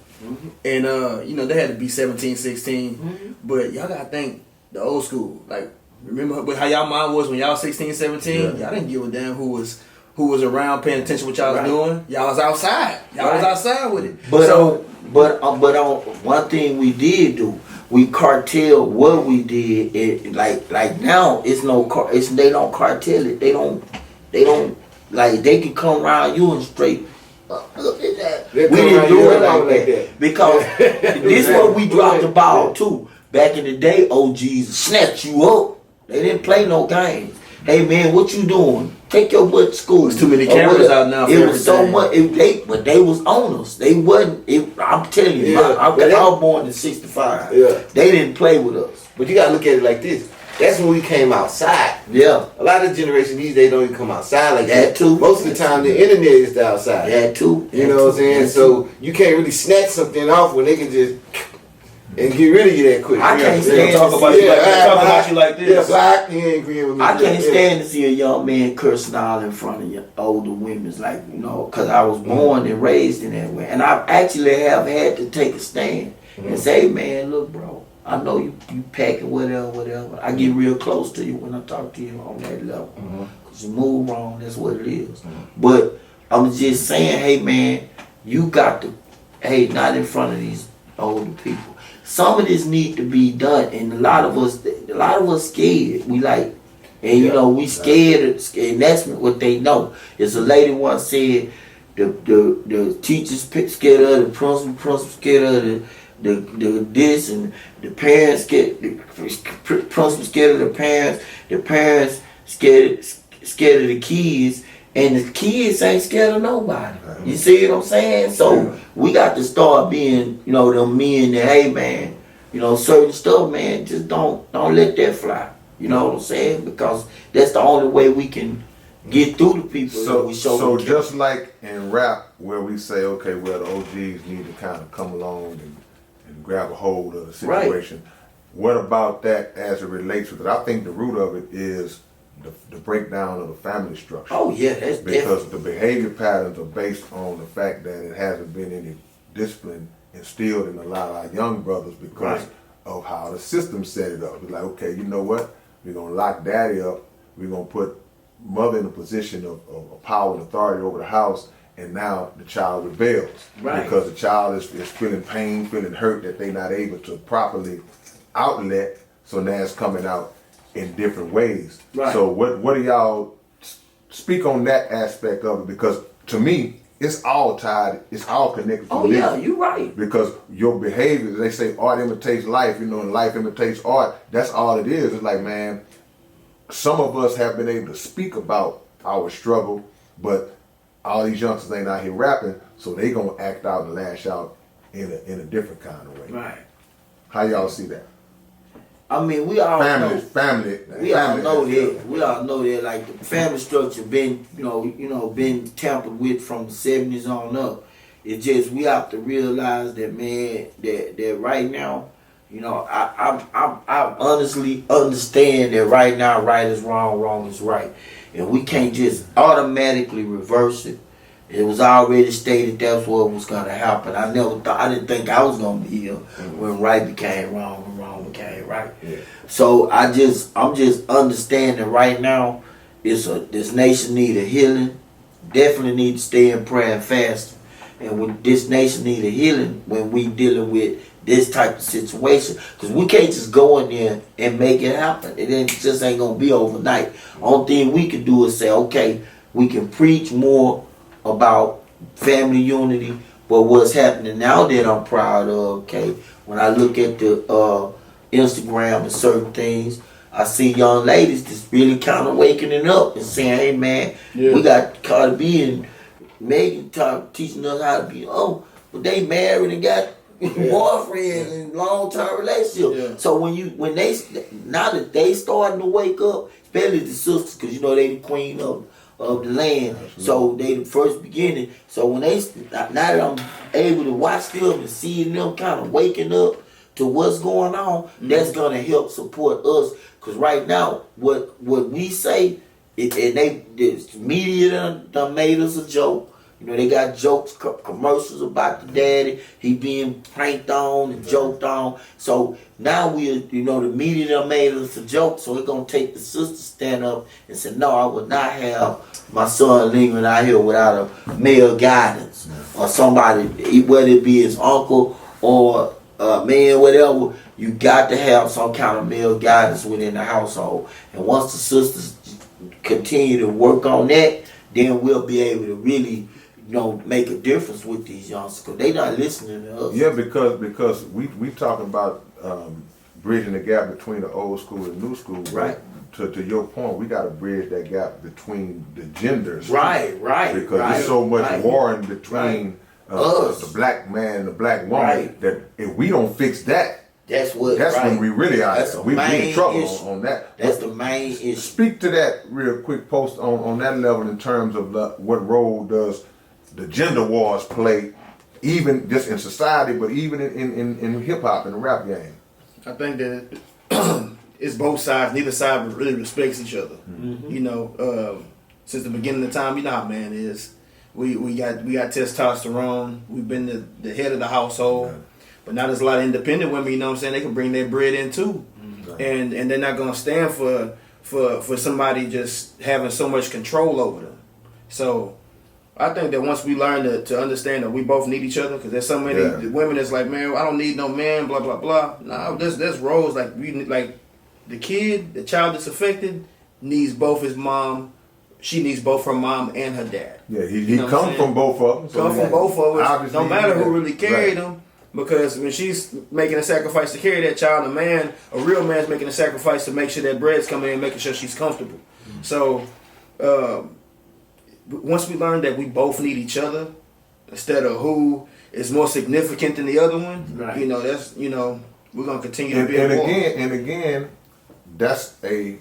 And they had to be 17, 16. But y'all gotta think the old school. Like, remember how y'all mind was when y'all 16, 17? Y'all didn't give a damn who was around paying attention to what y'all was doing. Y'all was outside. Y'all was outside with it. But on one thing we did do, we cartel what we did. Like now it's they don't cartel it. They don't like they can come around you and straight. Look at that. We didn't do it like that because this is what we dropped the ball too. Back in the day, OGs snatch you up They didn't play no games. Hey man, what you doing? Take your butt to school. There's too many cameras out now. It was so much. But they was on us. They wasn't. I'm telling you, I was born in '65. Yeah. They didn't play with us. But you gotta look at it like this. That's when we came outside. Yeah. A lot of the generation these days don't even come outside like that. That too. Most of the time, the internet is the outside. That too. You know what I'm saying? So you can't really snatch something off when they can just and get rid of you that quick. I can't They stand talk to about see you like that. Talk about you like Yeah, this. black, you ain't agreeing with me. I can't stand to see a young man cursing out in front of your older women, like, you know, because I was born and raised in that way. And I actually have had to take a stand and say, man, look, bro, I know you packing whatever. I get real close to you when I talk to you on that level. Because you move wrong, that's what it is. But I'm just saying, hey, man, you got to, hey, not in front of these older people. Some of this need to be done, and a lot of us scared. We like, and you know, we scared, and that's what they know. As a lady once said, the teachers scared of the principal scared of the this, and the parents scared, the principal scared of the parents scared of the kids. And the kids ain't scared of nobody. You see what I'm saying? So we got to start being, you know, them men that, hey man, you know, certain stuff, man, just don't let that fly. You know what I'm saying? Because that's the only way we can get through the people. So just like in rap, where we say, okay, well, the OGs need to kind of come along and grab a hold of the situation. Right. What about that as it relates to it? I think the root of it is the breakdown of the family structure. Oh yeah, that's because the behavior patterns are based on the fact that it hasn't been any discipline instilled in a lot of our young brothers because of how the system set it up. It's like, okay, you know what? We're gonna lock daddy up. We're gonna put mother in a position of power and authority over the house, and now the child rebels because the child is feeling pain, feeling hurt that they're not able to properly outlet. So now it's coming out in different ways. Right. So what do y'all speak on that aspect of it? Because to me, it's all tied, it's all connected to Oh yeah, you're right. Because your behavior, they say art imitates life, you know, and life imitates art. That's all it is. It's like, man, some of us have been able to speak about our struggle, but all these youngsters ain't out here rapping, so they gonna act out and lash out in a different kind of way. Right. How y'all see that? I mean, we all know. We all know that. We all know that. Like the family structure been, been tampered with from the '70s on up. It's just we have to realize that, man, that right now, you know, I honestly understand that right now, right is wrong, wrong is right, and we can't just automatically reverse it. It was already stated that's what was gonna happen. I didn't think I was gonna be here when right became wrong and wrong became right. Yeah. So I'm just understanding right now, this nation need a healing. Definitely need to stay in prayer and fasting. And when this nation need a healing, when we dealing with this type of situation, because we can't just go in there and make it happen. Just ain't gonna be overnight. Only thing we can do is say, okay, we can preach more about family unity, but what's happening now that I'm proud of, okay, when I look at the Instagram and certain things, I see young ladies just really kind of waking up and saying, hey man, we got Cardi B and Megan teaching us how to be, but they married and got boyfriends and long-term relationships. Yeah. So now that they starting to wake up, especially the sisters, because you know they the queen of the land. Absolutely. So they the first beginning. So when now that I'm able to watch them and see them kind of waking up to what's going on, that's gonna help support us. Cause right now, what we say, the media done made us a joke. You know, they got jokes, commercials about the daddy. He being pranked on and joked on. So now the media done made us a joke. So it's going to take the sister to stand up and say, no, I would not have my son lingering out here without a male guidance or somebody, whether it be his uncle or man, whatever. You got to have some kind of male guidance within the household. And once the sisters continue to work on that, then we'll be able to really make a difference with these youngsters, because they not listening to us. Yeah, because we talking about bridging the gap between the old school and new school. Right. to your point, we got to bridge that gap between the genders. Right. Because right, there's so much right. warring between Us. the black man and the black woman Right. that if we don't fix that, That's when we really are. That's the We get in main trouble issue. on that. That's the main issue. Speak to that real quick, post on that level in terms of what role does the gender wars play, even just in society, but even in hip hop and the rap game. I think that it's both sides. Neither side really respects each other. Mm-hmm. You know, since the beginning of time, you know how man is. We got testosterone. We've been the head of the household. Right. But now there's a lot of independent women, you know what I'm saying, they can bring their bread in too. Right. And they're not gonna stand for somebody just having so much control over them. So I think that once we learn to understand that we both need each other, because there's so many women that's like, man, I don't need no man, blah blah blah. No, there's roles like the child that's affected needs both his mom. She needs both her mom and her dad. Yeah, he comes from both of them. Come from both of us. No matter who really carried them. Because when she's making a sacrifice to carry that child, a real man's making a sacrifice to make sure that bread's coming in, making sure she's comfortable. Mm-hmm. So, once we learn that we both need each other, instead of who is more significant than the other one, right. You know, that's, you know, we're gonna continue to be and again, that's a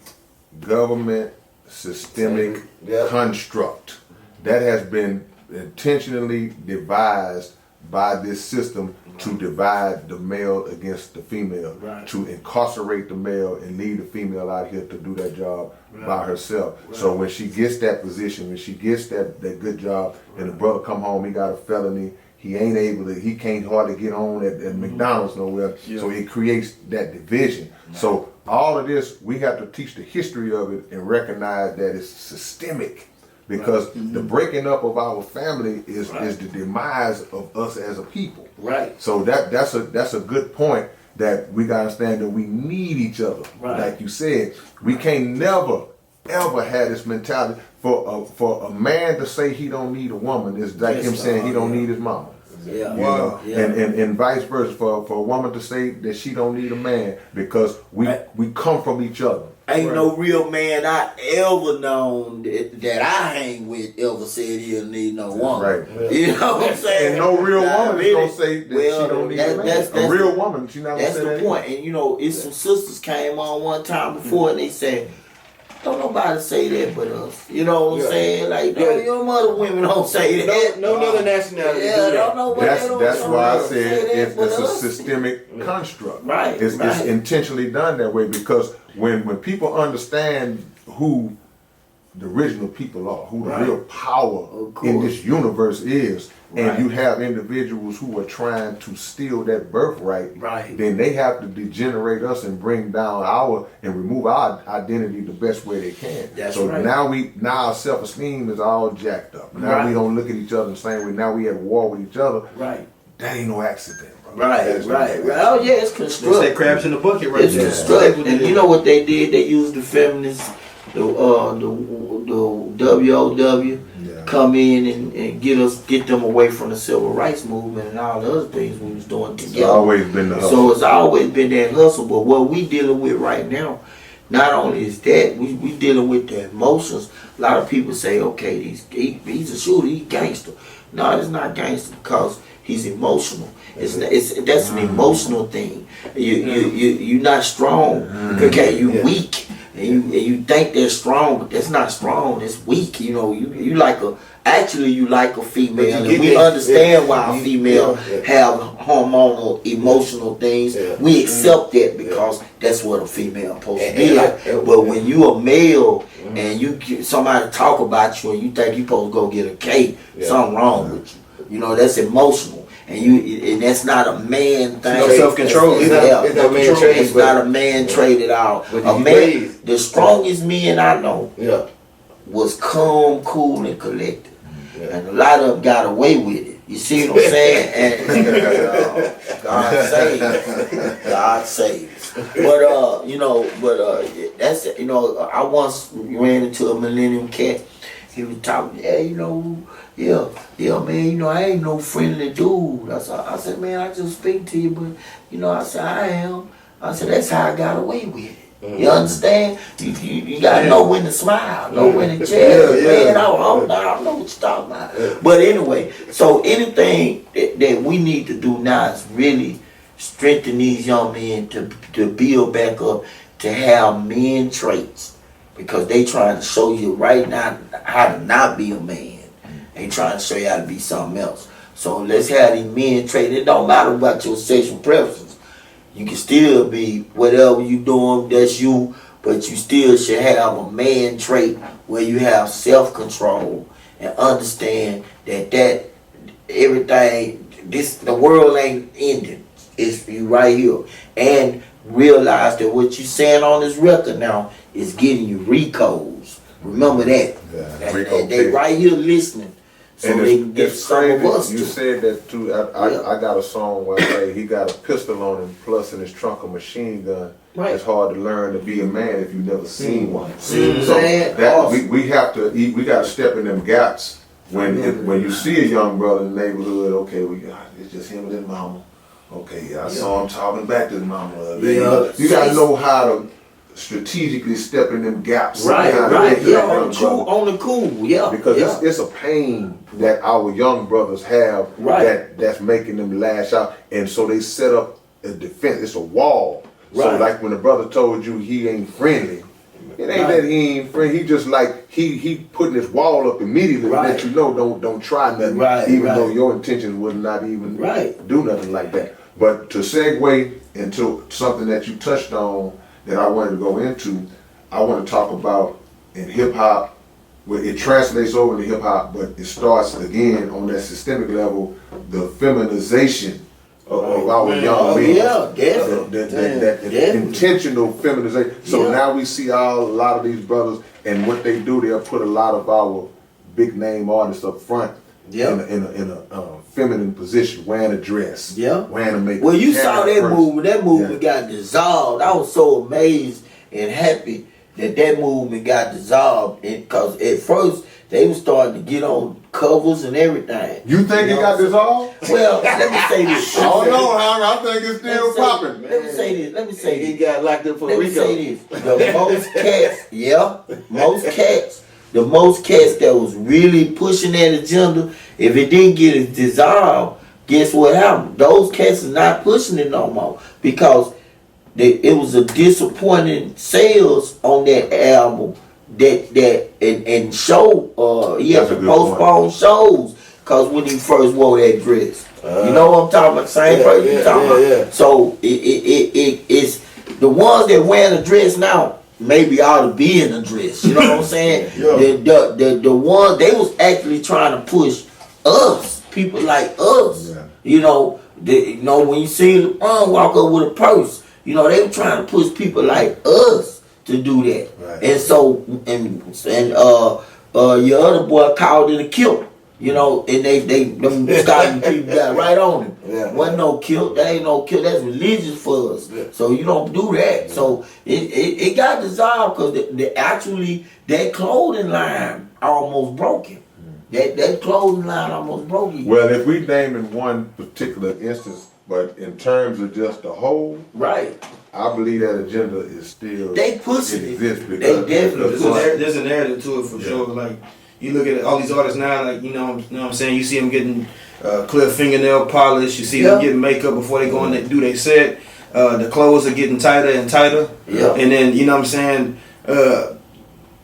government systemic construct that has been intentionally devised by this system to divide the male against the female, to incarcerate the male and leave the female out here to do that job by herself. So when she gets that position, when she gets that good job, and the brother come home, he got a felony, he can't hardly get on at McDonald's nowhere, so it creates that division. So all of this, we have to teach the history of it and recognize that it's systemic. Because the breaking up of our family is the demise of us as a people. Right. So that's a good point, that we gotta understand that we need each other. Right. Like you said, we can't never ever have this mentality for a man to say he don't need a woman is like him saying he don't need his mama. Yeah. You know? And vice versa, for a woman to say that she don't need a man, because we come from each other. Ain't no real man I ever known that I hang with ever said he don't need no woman. Right. You know what I'm saying? And no real woman is gonna say that she don't need a man. A real woman, she not gonna say that. That's the point. And you know, it's some sisters came on one time before and they said, don't nobody say that but us. You know what I'm saying? Like, no, your mother women don't say that. No other nationality. That's why I said it's a systemic construct. Right. It's intentionally done that way, because when people understand who the original people are, who the real power in this universe is, and you have individuals who are trying to steal that birthright, then they have to degenerate us and bring down and remove our identity the best way they can. Now our self-esteem is all jacked up. Now we don't look at each other the same way. Now we at war with each other. Right. That ain't no accident. Right. Oh yeah, it's constructed. It's that crabs in the bucket right there. It's constructed. And you know what they did? They used the feminists, the WOW, come in and get them away from the civil rights movement and all the other things we was doing together. It's always been the hustle. So it's always been that hustle. But what we dealing with right now, not only is that, we dealing with the emotions. A lot of people say, okay, he's a shooter, he's gangster. No, it's not gangster because he's emotional. That's an emotional thing. You're not strong. Okay, you weak. And you think they're strong, but that's not strong. That's weak. You know, you like a female. And we understand why a female have hormonal, emotional things. We accept that because that's what a female supposed to be like. But when you a male and somebody talk about you and you think you supposed to go get a cake, something wrong with you. You know, that's emotional. And that's not a man thing. No self-control. It's not a man trait at all. A man, the strongest men I know was calm, cool, and collected. And a lot of them got away with it. You see what I'm saying? And God saves. But that's it. You know, I once ran into a Millennium Cat. He was talking, man, I ain't no friendly dude. I said, man, I just speak to you, but, I said, I am. I said, that's how I got away with it. You understand? You gotta know when to smile, know when to chill. Man, I don't know what you're talking about. But anyway, so anything that we need to do now is really strengthen these young men to build back up, to have men traits, because they trying to show you right now how to not be a man. They trying to show you how to be something else. So let's have these men traits. It don't matter about your sexual preferences. You can still be whatever you doing, that's you, but you still should have a man trait where you have self-control and understand that everything, the world ain't ending. It's you right here. And realize that what you saying on this record now is getting you recos. Remember that. Yeah, they right here listening. So and they can get some of us you too. said that too. I got a song where I say he got a pistol on him, plus in his trunk a machine gun. Right. It's hard to learn to be a man if you've never seen one. See, So man, that awesome. we got to step in them gaps when you see a young brother in the neighborhood. Okay, it's just him and his mama. Okay, I saw him talking back to his mama. You got to know how to strategically step in them gaps. Right. Yeah, on the cool. Yeah. Because it's a pain that our young brothers have that's making them lash out, and so they set up a defense. It's a wall. So like when the brother told you he ain't friendly, it ain't that he ain't friendly. He just like he putting his wall up immediately to let you know don't try nothing, even though your intentions was not even do nothing like that. But to segue into something that you touched on that I wanted to go into, I want to talk about in hip hop, where it translates over to hip hop, but it starts again on that systemic level, the feminization of our young men. Yeah, definitely. That intentional feminization. So now we see a lot of these brothers, and what they do, they'll put a lot of our big name artists up front in a feminine position, wearing a dress, wearing a makeup. Well, you saw that movement. That movement got dissolved. I was so amazed and happy that movement got dissolved, because at first they were starting to get on covers and everything. You think it got dissolved? Well, let me say this. I don't know, I think it's still popping. Let me say this. He got locked up for Let me Rico. say this. The most cats that was really pushing that agenda, if it didn't get it dissolved, guess what happened? Those cats are not pushing it no more, because it was a disappointing sales on that album and show he had to postpone shows because when he first wore that dress. You know what I'm talking about? Same person you talking about. So it's the ones that wearing a dress now maybe ought to be in a dress. You know what I'm saying? The ones they was actually trying to push us, people like us. You know, when you see LeBron walk up with a purse, you know, they were trying to push people like us to do that. And so your other boy called it a kilt. You know, and them Scotland people got right on him. Wasn't no kilt. That ain't no kilt. That's religious for us. So you don't do that. So it got dissolved because actually that clothing line almost broke him. That clothing line almost broke him. Well, if we name in one particular instance, but in terms of just the whole, I believe that agenda is still they pushing it. Because they definitely there's a narrative to it for sure. Like you look at all these artists now, like you know what I'm saying. You see them getting clear fingernail polish. You see them getting makeup before they go in and do their set. The clothes are getting tighter and tighter. And then you know what I'm saying.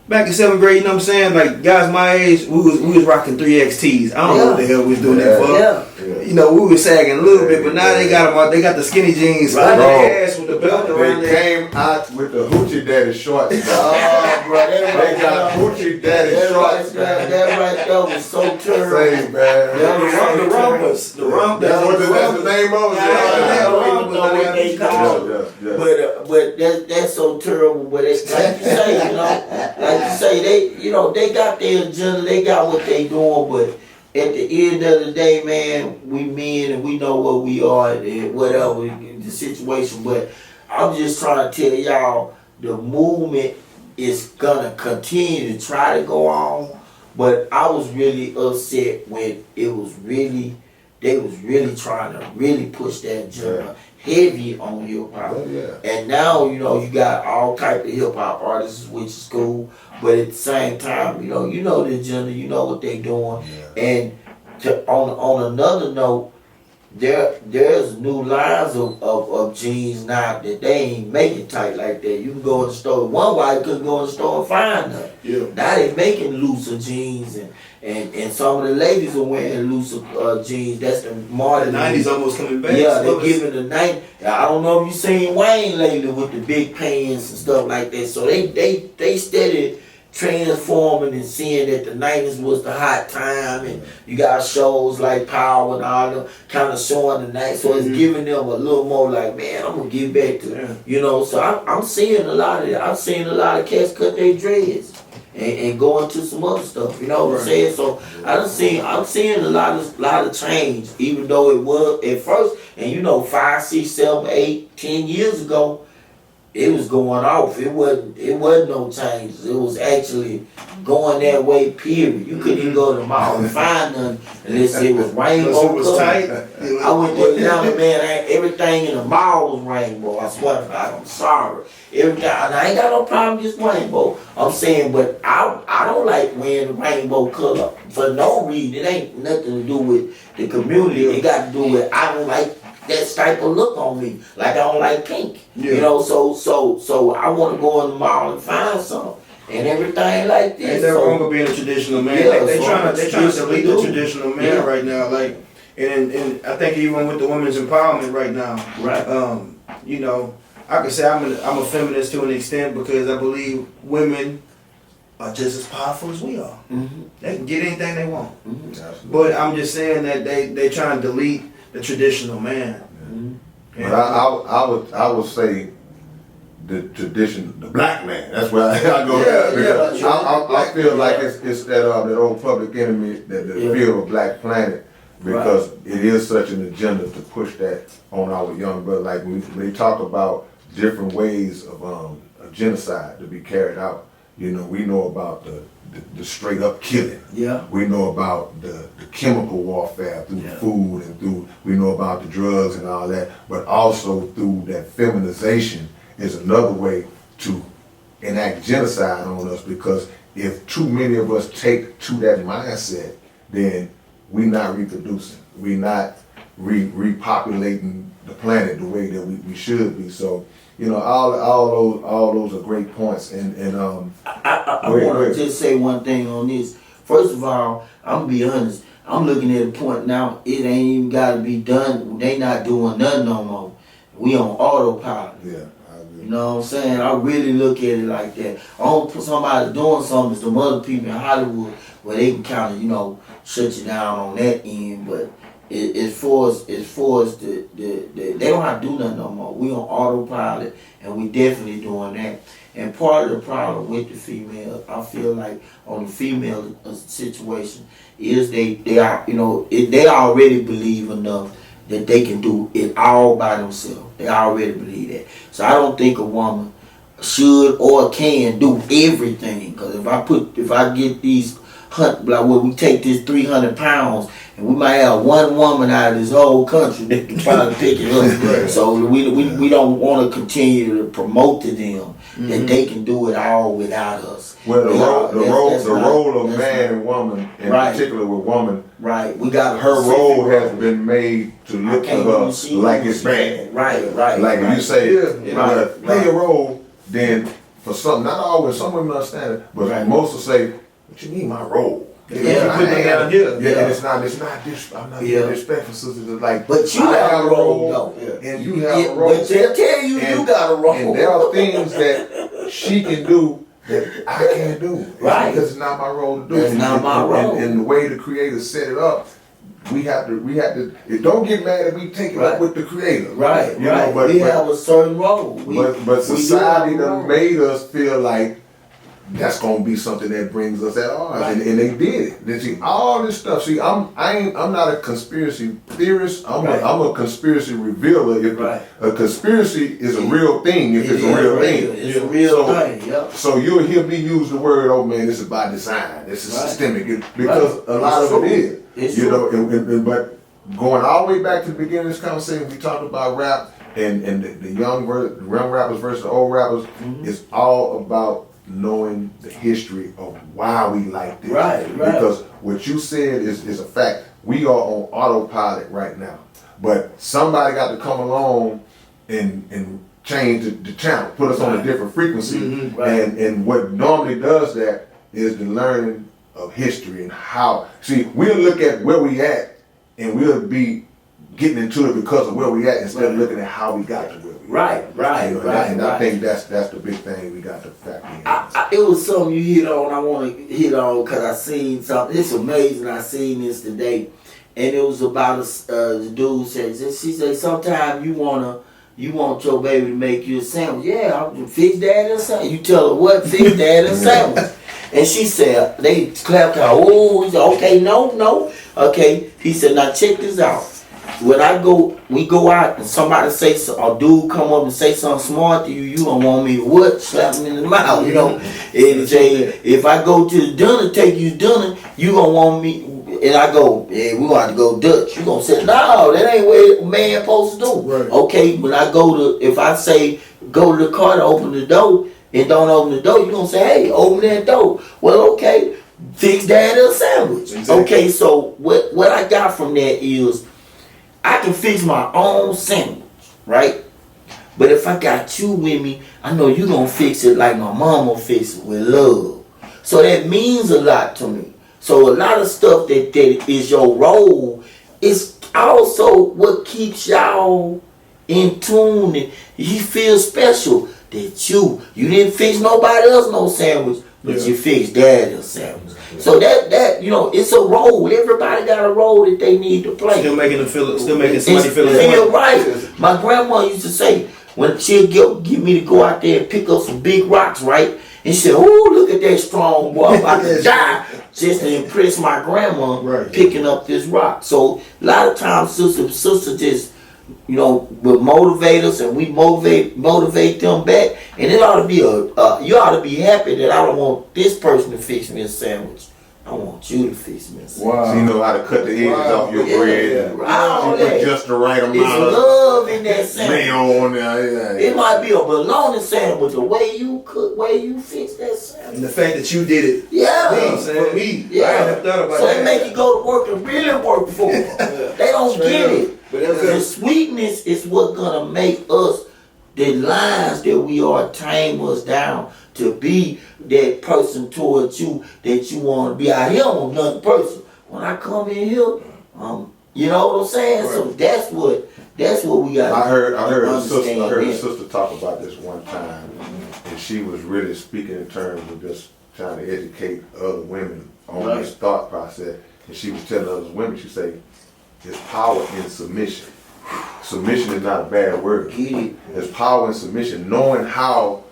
Back in 7th grade, you know what I'm saying? Like guys my age, we was rocking 3XTs. I don't know what the hell we was doing that for. You know, we was sagging a little bit, but now they got the skinny jeans under their ass with the belt around there. They came out with the hoochie daddy shorts. Oh, bro, they got hoochie daddy shorts. That right there was so terrible. Say, man. The rumpus. That's the name of it. I don't even know what they call it. But that's so terrible. But it's like you say, you know, like you say, they got their agenda, they got what they doing, but at the end of the day, man, we men and we know what we are and whatever the situation. But I'm just trying to tell y'all, the movement is gonna continue to try to go on. But I was really upset when it was really they was really trying to really push that genre heavy on hip hop. Oh, yeah. And now, you know, you got all type of hip hop artists, which is cool. But at the same time, you know the agenda, you know what they doing. Yeah. And on another note, there's new lines of jeans now that they ain't making tight like that. You can go in the store. One white couldn't go in the store and find them. Yeah. Now they making looser jeans and some of the ladies are wearing looser jeans. That's the modern. The 90s almost coming back. Yeah, they're giving the 90s. I don't know if you seen Wayne lately with the big pants and stuff like that. So they steady transforming and seeing that the 90s was the hot time, and you got shows like Power and all them kind of showing the night. So it's giving them a little more like, man, I'm gonna get back to, you know. So I'm seeing a lot of cats cut their dreads and go into some other stuff. You know what I'm saying? So I'm seeing a lot of change, even though it was at first, and you know, 5, 6, 7, 8, 10 years ago, it was going off. It wasn't no changes. It was actually going that way, period. You couldn't even go to the mall and find none unless it was rainbow. It was tight. I went to Atlanta, man, everything in the mall was rainbow. I swear to God, I'm sorry. Everything, and I ain't got no problem just rainbow. I'm saying, but I don't like wearing the rainbow color for no reason. It ain't nothing to do with the community. It got to do with I don't like that type of look on me. Like I don't like pink. Yeah. You know, so I want to go in the mall and find some and everything like this. Ain't never wrong with being a traditional man. Yeah, they trying to delete the do. traditional man right now. Like, and I think even with the women's empowerment right now, Right. you know, I could say I'm a feminist to an extent because I believe women are just as powerful as we are. Mm-hmm. They can get anything they want. Mm-hmm. But I'm just saying that they trying to delete the traditional man. Mm-hmm. But I would say the tradition, the black man. That's where I go. Yeah, Because I feel like it's that old Public Enemy, that the fear of a black planet, because it is such an agenda to push that on our young brother. Like when they talk about different ways of genocide to be carried out. You know, we know about the straight up killing. Yeah. We know about the chemical warfare through food and we know about the drugs and all that, but also through that feminization is another way to enact genocide on us, because if too many of us take to that mindset, then we not reproducing. We not repopulating the planet the way that we should be. So, you know, all those are great points. And I want to just say one thing on this. First of all, I'm gonna be honest. I'm looking at a point now. It ain't even got to be done. They not doing nothing no more. We on autopilot. Yeah, I agree. You know what I'm saying? I really look at it like that. I don't put somebody doing something. It's the other people in Hollywood where they can kind of, you know, shut you down on that end. But it's for us. They don't have to do nothing no more. We on autopilot, and we definitely doing that. And part of the problem with the female, I feel like on the female situation, is they are, you know, they already believe enough that they can do it all by themselves. They already believe that. So I don't think a woman should or can do everything. Because if I get these, like when we take this 300 pounds, and we might have one woman out of this whole country that can probably pick it up. So we don't want to continue to promote to them that they can do it all without us. Well, the role of man and woman, in particular with woman, we got her role has been made to look to her like it's bad. Right. Like if you say, play your role, then for some, not always, some women understand it, but most will say, what you mean my role? Yeah, put them down here. And it's not this. I'm not being disrespectful, sisters. It's like, but you have a role, though. And you have a role. But they'll tell you you got a role. And there are things that she can do that I can't do. Right. Because it's not my role to do. It's not my role. And the way the creator set it up, we have to. Don't get mad if we take it up with the creator. Right. You know, but we have a certain role. But society done made us feel like that's gonna be something that brings us at odds, and they did it. They see all this stuff. See, I'm not a conspiracy theorist. I'm a conspiracy revealer. If a conspiracy is a real thing, if it's a real thing, it's a real thing. Yep. So you'll hear me use the word, "Oh man, this is by design. This is systemic," because a lot of it is. You know, but going all the way back to the beginning of this conversation, we talked about rap and the young rappers versus the old rappers. It's all about knowing the history of why we like this. Right. Because what you said is a fact. We are on autopilot right now. But somebody got to come along and change the channel, put us on a different frequency. And what normally does that is the learning of history and how. See, we'll look at where we at and we'll be getting into it because of where we at instead of looking at how we got to where we at. Right. And I think that's the big thing we got to factor in. It was something you hit on. I want to hit on because I seen something. It's amazing. I seen this today, and it was about the dude says. She said, "Sometimes you want your baby to make you a sandwich. Yeah, I'll fix that a sandwich. You tell her what, fix that a sandwich." And she said, they clapped her. Oh, he said, okay, no. Okay, he said, now check this out. When we go out and somebody say, a dude come up and say something smart to you, you don't want me to what? Slap him in the mouth, you know? And say, if I go to the dinner, take you to dinner, you gonna want me, and I go, yeah, we gonna have to go Dutch. You gonna say, no, that ain't what a man supposed to do. Right. Okay, when I if I say, go to the car to open the door, and don't open the door, you gonna say, hey, open that door. Well, okay, fix that a sandwich. Exactly. Okay, so what I got from that is, I can fix my own sandwich, right? But if I got you with me, I know you gonna fix it like my mama fix it with love. So that means a lot to me. So a lot of stuff that is your role is also what keeps y'all in tune and you feel special that you didn't fix nobody else no sandwich, but you fixed daddy a sandwich. So that you know, it's a role. Everybody got a role that they need to play. Still making somebody feel right. My grandma used to say when she'll get me to go out there and pick up some big rocks, right? And she said, "Oh, look at that strong boy! I'm about to die." Just to impress my grandma picking up this rock. So a lot of times, sister just, you know, will motivate us, and we motivate them back. And it ought to be you ought to be happy that I don't want this person to fix me a sandwich. I want you to fix me a sandwich. Wow. So you know how to cut the edges off your bread. Wow. You put just the right amount of love in that sandwich. On there. It might be a bologna sandwich, the way you cook, way you fix that sandwich. And the fact that you did it. Yeah. For me. Yeah. I never thought about so that. They make you go to work and really work for them. They don't get it. But the sweetness is what's gonna make us the lines that we are tame us down to be that person towards you that you want to be. I here on another person. When I come in here, you know what I'm saying? Right. So that's what we got. I heard a sister talk about this one time, and she was really speaking in terms of just trying to educate other women on this thought process. And she was telling other women, she said, "There's power in submission. Submission is not a bad word. There's power in submission, knowing how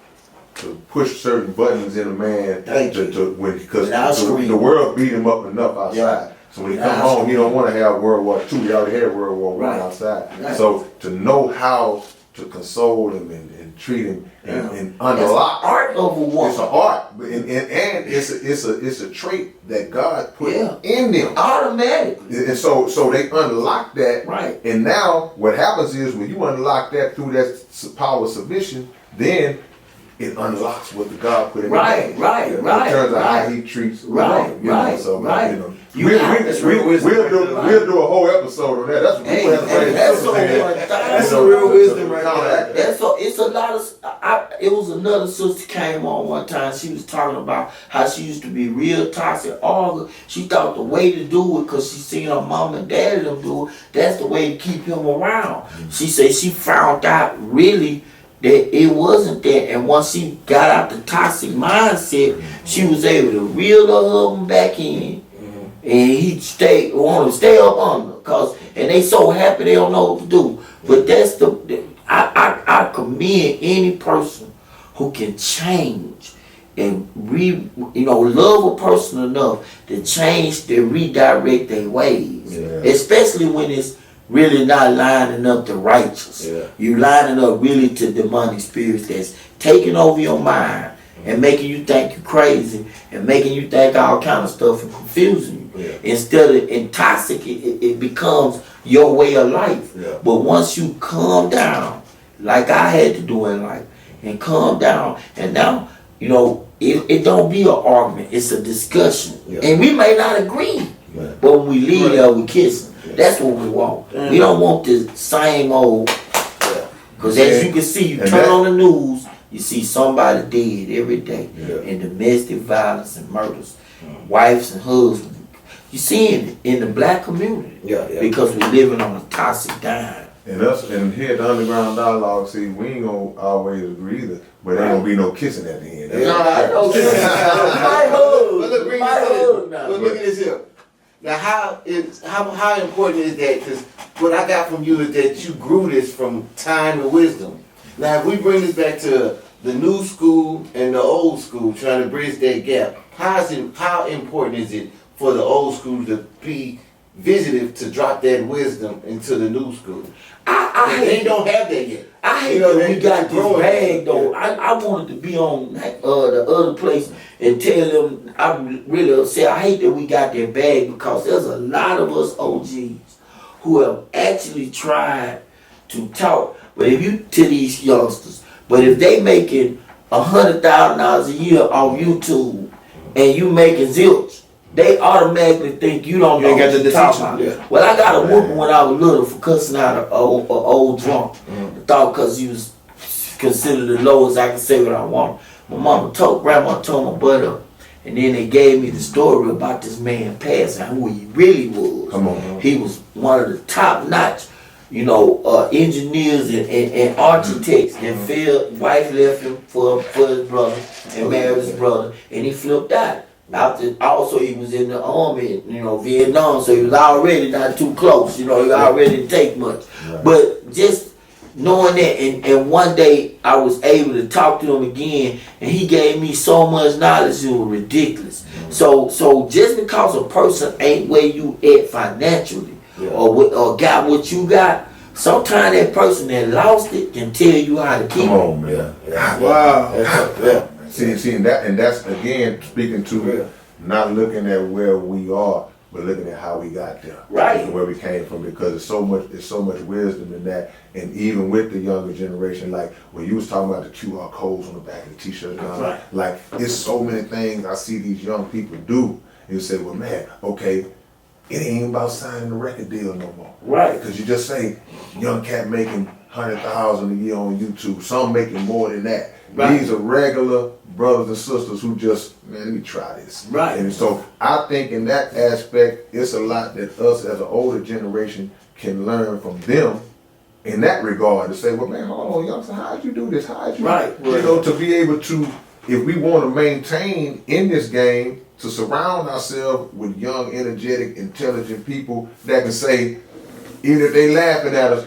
to push certain buttons in a man because the world beat him up enough outside. Yeah. So when he come home, he don't want to have World War II. He already had World War I outside. Right. So to know how to console him and treat him and unlock. It's an art of a woman. It's an art, and it's a trait that God put in them automatically. And so they unlock that. Right. And now what happens is when you unlock that through that power of submission, then it unlocks what the God put in. Right. In terms of how He treats. We'll do a whole episode on that. That's what that's some real wisdom right there. It's a lot of. It was another sister came on one time. She was talking about how she used to be real toxic. She thought the way to do it, because she seen her mom and daddy them do it. That's the way to keep him around. She said she found out really that it wasn't that, and once she got out the toxic mindset, she was able to reel her husband back in, and he wanted to stay up under, and they so happy they don't know what to do. But that's I commend any person who can change and love a person enough to change, to redirect their ways, especially when it's really not lining up to righteous. You lining up really to demonic spirits that's taking over your mind and making you think you're crazy and making you think all kind of stuff and confusing you. Instead of intoxicated, it becomes your way of life. But once you calm down, like I had to do in life, and calm down, and now, you know, it don't be an argument, it's a discussion. And we may not agree, but when we leave there, we kiss. That's what we want. We don't want the same old, because as you can see, you turn on the news, you see somebody dead every day in domestic violence and murders, wives and husbands. You see it in the black community because we're living on a toxic dime. And us, and here at the Underground Dialogue, see, we ain't gonna always agree either, but there ain't gonna be no kissing at the end. No, I know. But look at this here. Now, how important is that? Because what I got from you is that you grew this from time and wisdom. Now, if we bring this back to the new school and the old school, trying to bridge that gap, how important is it for the old school to be visited to drop that wisdom into the new school? They don't have that yet. I hate that we got this bag though. I wanted to be on the other place and tell them I'm really upset. I hate that we got that bag because there's a lot of us OGs who have actually tried to talk. But if you to these youngsters, but if they making $100,000 a year on YouTube and you making zilch, they automatically think you don't know what to talk about. Well, I got a whooping when I was little for cussing out an old drunk. I thought because he was considered the lowest, I could say what I want. My grandma told my butt up. And then they gave me the story about this man passing, who he really was. Come on. He was one of the top-notch, you know, engineers and architects that failed. Wife left him for his brother and married his brother, and he flipped out. Also, he was in the army, you know, Vietnam, so he was already not too close, you know, he already didn't take much. Right. But just knowing that, and one day I was able to talk to him again, and he gave me so much knowledge, it was ridiculous. So just because a person ain't where you at financially, or got what you got, sometimes that person that lost it can tell you how to keep it. Come on, man. Wow. See, and that's again speaking to not looking at where we are, but looking at how we got there, right? And where we came from, because there's so much wisdom in that, and even with the younger generation, like when you was talking about the QR codes on the back of the t-shirts, right. Like it's so many things I see these young people do, and you say, well, man, okay, it ain't about signing a record deal no more, right? Because you just say young cat making 100,000 a year on YouTube, some making more than that. Right. These are regular brothers and sisters who just, man, let me try this. Right. And so I think in that aspect, it's a lot that us as an older generation can learn from them in that regard, to say, well, man, hold on, youngster, how'd you do this? How'd you, you know, to be able to, if we want to maintain in this game, to surround ourselves with young, energetic, intelligent people that can say, even if they laughing at us,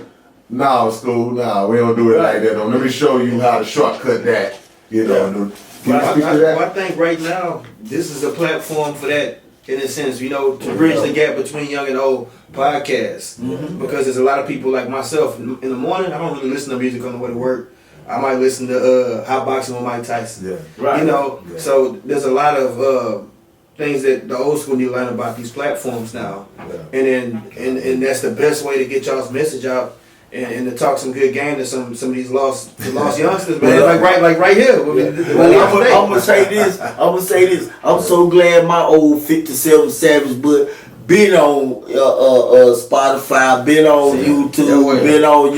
nah, school, nah, we don't do it like that. No, let me show you how to shortcut that. You know, I think right now this is a platform for that, in a sense, you know, to bridge the gap between young and old podcasts. Because there's a lot of people like myself in the morning. I don't really listen to music on the way to work. I might listen to Hot Boxing with Mike Tyson. Yeah. Right. You know, so there's a lot of things that the old school need to learn about these platforms now. Yeah. And that's the best way to get y'all's message out. And to talk some good game to some of these lost youngsters, man. like right here. I'm gonna say this. I'm so glad my old 57 Savage, but been on Spotify, been on YouTube, been on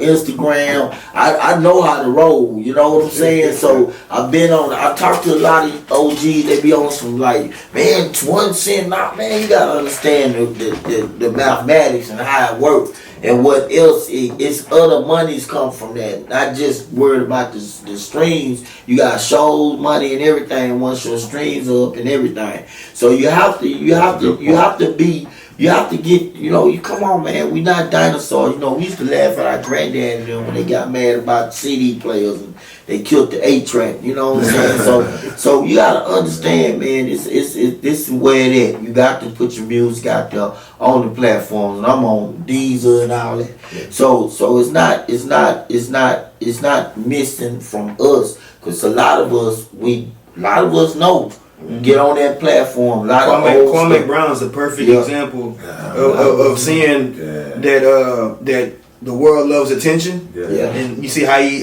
Instagram. I know how to roll. You know what I'm saying? So I talked to a lot of OGs. They be on some like, man, 1 cent. Nah, man, you gotta understand the mathematics and how it works. And what else? It's other monies come from that. Not just worried about the streams. You got shows, money, and everything once your streams are up and everything. So you have to get, you know, you come on, man. We not dinosaurs. You know, we used to laugh at our granddad and them when they got mad about CD players and they killed the 8-track. You know what I'm saying? So you gotta understand, man. This is where it is. You got to put your music out there on the platforms, and I'm on Deezer and all that. Yeah. So it's not missing from us, because a lot of us know Get on that platform. A lot of old Kwame stuff. Brown's the perfect example of seeing that the world loves attention. Yeah. And you see how he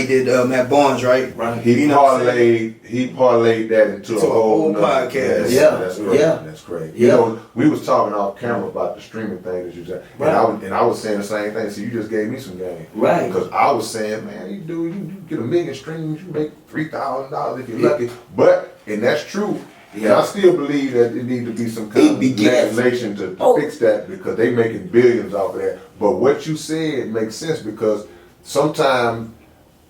did Matt Barnes, right? Right. He parlayed that into a whole podcast. That's great. Yeah. That's great. Yeah. You know, we was talking off camera about the streaming thing that you said, Right. and I was saying the same thing. So you just gave me some game, Right. Because I was saying, man, you get 1 million streams, you make $3,000 if you're lucky. And that's true. And I still believe that it needs to be some kind of legislation to fix that, because they making billions off of that. But what you said makes sense, because sometimes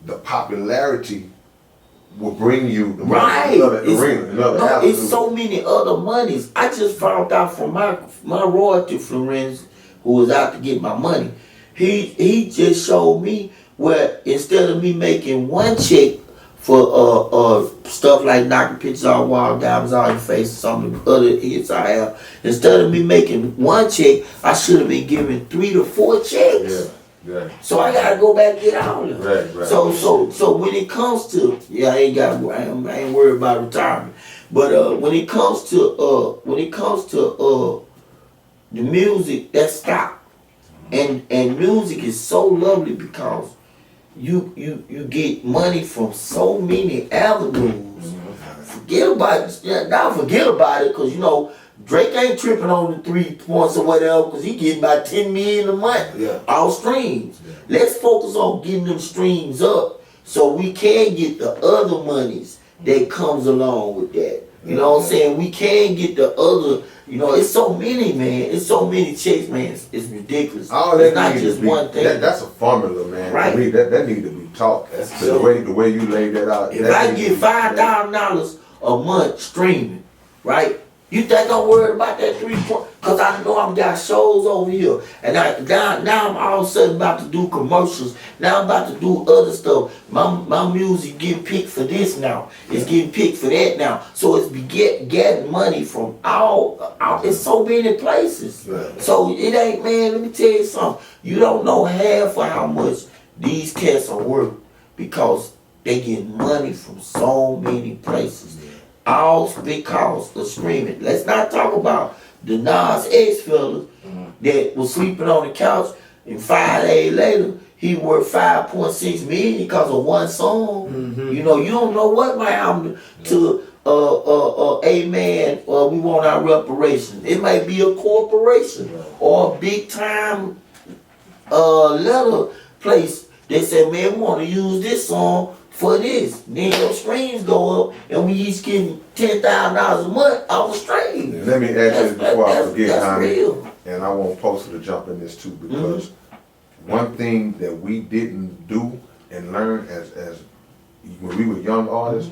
the popularity will bring you the another arena, another avenue. It's so many other monies. I just found out from my royalty Florence, who was out to get my money. He just showed me where instead of me making one check for stuff like knocking pictures off wall, diamonds on your face, some of the other hits I have, instead of me making one check, I should have been giving 3 to 4 checks. Yeah. So I gotta go back and get all of them. Right. So when it comes to I ain't worried about retirement. But when it comes to the music, that stop. And music is so lovely because you get money from so many avenues. Forget about it, because Drake ain't tripping on the 3 points or whatever, because he getting about 10 million a month, all streams. Let's focus on getting them streams up so we can get the other monies that comes along with that. You know what I'm saying? We can get the other, it's so many, man. It's so many checks, man. It's ridiculous. It's not just one thing. That's a formula, man. Right. To me, that need to be taught. The way you laid that out. If I get $5,000 a month streaming, right? You think I'm worried about that 3 point? Because I know I've got shows over here. And now I'm all of a sudden about to do commercials. Now I'm about to do other stuff. My music getting picked for this now. It's getting picked for that now. So it's getting money from all it's so many places. Right. So it ain't, man, let me tell you something. You don't know half of how much these cats are worth, because they get money from so many places. All because of streaming. Let's not talk about the Nas X fellas that was sleeping on the couch, and 5 days later he worth 5.6 million because of one song. You don't know what might happen to a man. We want our reparations. It might be a corporation or a big time letter place. They say, man, we want to use this song for this. Then your streams go up, and we each getting $10,000 a month off the stream. Let me ask you this before I forget, that's Jhiame, real. and I want Poster to jump in this too, because one thing that we didn't do and learn as when we were young artists,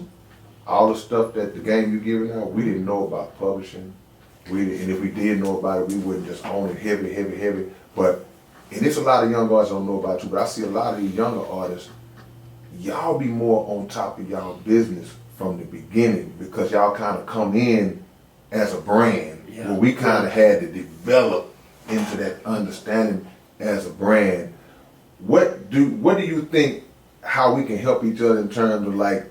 all the stuff that the game you're giving out, we didn't know about publishing. And if we did know about it, we wouldn't just own it heavy. And it's a lot of young artists don't know about it too, but I see a lot of these younger artists, y'all be more on top of y'all business from the beginning, because y'all kind of come in as a brand, where we kind of had to develop into that understanding as a brand. What do you think, how we can help each other in terms of like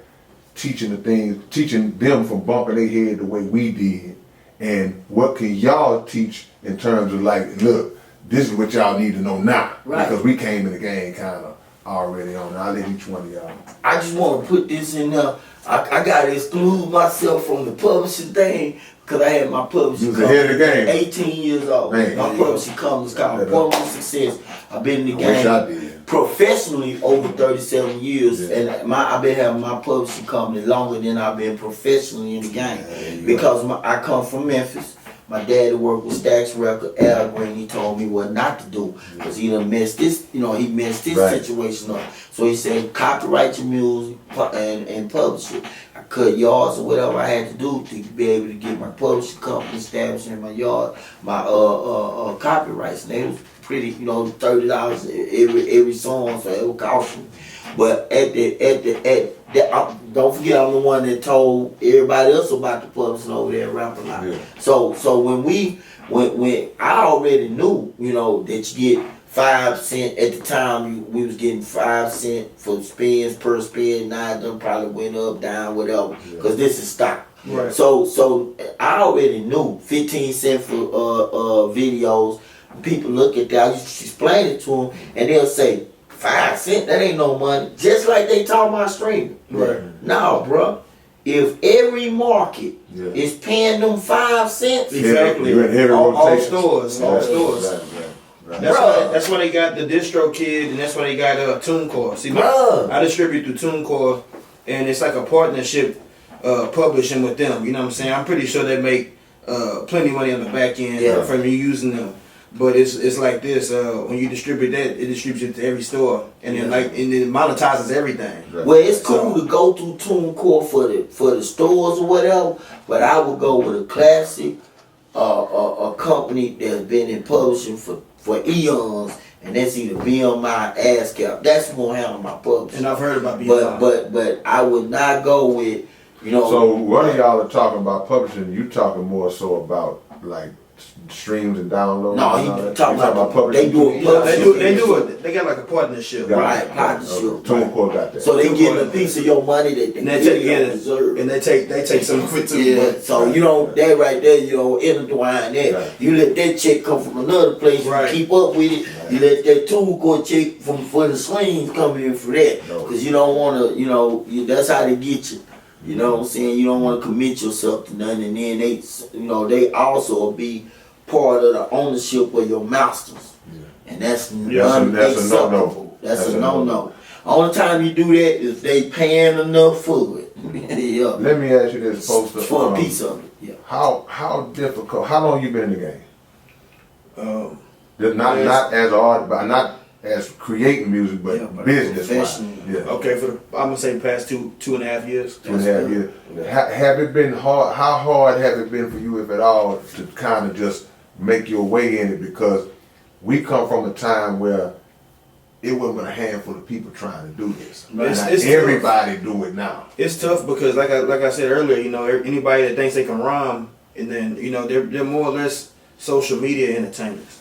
teaching them from bumping their head the way we did, and what can y'all teach in terms of like, look, this is what y'all need to know now, because we came in the game kind of already on. I'll let each one of y'all. I just want to put this in there. I got to exclude myself from the publishing thing, because I had my publishing company. You was ahead of the game. 18 years old. Man, my publishing company is called Formula Success. I've been in the game wish I did. professionally over 37 years, and I've been having my publishing company longer than I've been professionally in the game, because I come from Memphis. My daddy worked with Stax Record, Al Green. He told me what not to do, because he done messed this, he messed this situation up. So he said, copyright your music and publish it. I cut yards or whatever I had to do to be able to get my publishing company established in my yard, my copyrights. And they was pretty, $30 every song, so it would cost me. But don't forget, I'm the one that told everybody else about the publishing over there at Rap A Lot. Yeah. So when I already knew, that you get 5 cents at the time, we was getting 5 cents for spins per spin. Now it done probably went up, down, whatever, because this is stock. Right. So I already knew 15 cents for videos. People look at that, I used to explain it to them, and they'll say 5 cents. That ain't no money. Just like they talk about streaming. Right. No, bro. If every market is paying them 5 cents, Exactly. All stores. Right. That's why they got the Distro Kid, and that's why they got TuneCore. See, I distribute through TuneCore, and it's like a partnership publishing with them. You know what I'm saying? I'm pretty sure they make plenty of money on the back end from you using them. But it's like this: when you distribute that, it distributes it to every store, and then and it monetizes everything. Right. Well, it's cool to go through TuneCore for the stores or whatever, but I would go with a classic, a company that's been in publishing for eons, and that's either BMI, ASCAP. That's gonna handle my publishing. And I've heard about BMI. But I would not go with, you know. So what y'all are talking about publishing? You talking more so about like streams and downloads? No, he talking about publishing. They do it. They got like a partnership. Right, partnership. TuneCore got that. So they get a piece of your money that they deserve. And they take some of it too. Yeah, so you don't, that right there, you don't intertwine that. Right. You let that check come from another place, you keep up with it. Right. You let that TuneCore check for the slings come in for that. Because you don't want to, you know, that's how they get you. You know what I'm saying? You don't want to commit yourself to nothing, and then they, you know, they also be part of the ownership of your masters. Yeah. And that's unacceptable. That's a no-no. Only time you do that is they paying enough for it. Yeah. Let me ask you this, Poster. For a piece of it. Yeah. How difficult? How long you been in the game? Not as art, but not as creating music, but business wise. Yeah. Okay, I'm gonna say the past 2.5 years. 2.5 years. Have it been hard? How hard have it been for you, if at all, to kind of just make your way in it? Because we come from a time where it wasn't a handful of people trying to do this. It's everybody do it now. It's tough because, like I said earlier, you know, anybody that thinks they can rhyme, and then you know they're more or less social media entertainers.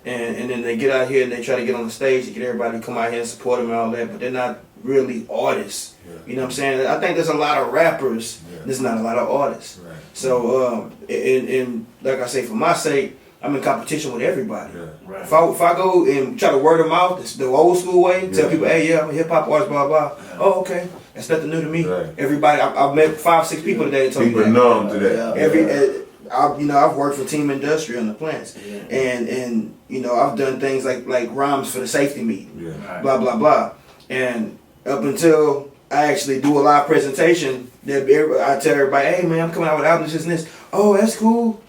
And then they get out here and they try to get on the stage to get everybody to come out here and support them and all that, but they're not really artists. Yeah. You know what I'm saying? I think there's a lot of rappers, there's not a lot of artists. Right. So, and like I say, for my sake, I'm in competition with everybody. Yeah. Right. If I go and try to word of mouth, the old school way, tell people, hey, I'm a hip hop artist, blah, blah. Yeah. Oh, okay. That's nothing new to me. Right. Everybody, I've met 5-6 people today that told me that. People numb to that. I've worked for Team Industry on the plants, and you know, I've done things like rhymes for the safety meeting, blah blah blah, and up until I actually do a live presentation, I tell everybody, hey man, I'm coming out with albums and this. Oh, that's cool.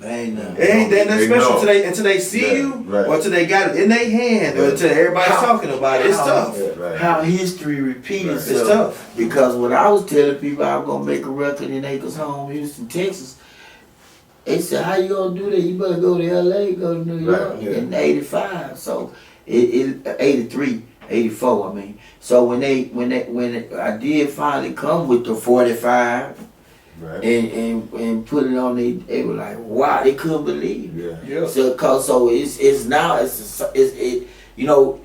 It ain't that special until they see you, or until they got it in their hand, or until everybody's talking about it. It's tough. How history repeats itself. It's tough. Because when I was telling people I was gonna make a record in Acres Home, Houston, Texas. They said, how you gonna do that? You better go to LA, go to New York in 85. So it 83, 84, I mean. So when I did finally come with the 45 and put it on, they were like, wow, they couldn't believe it. So it's now you know,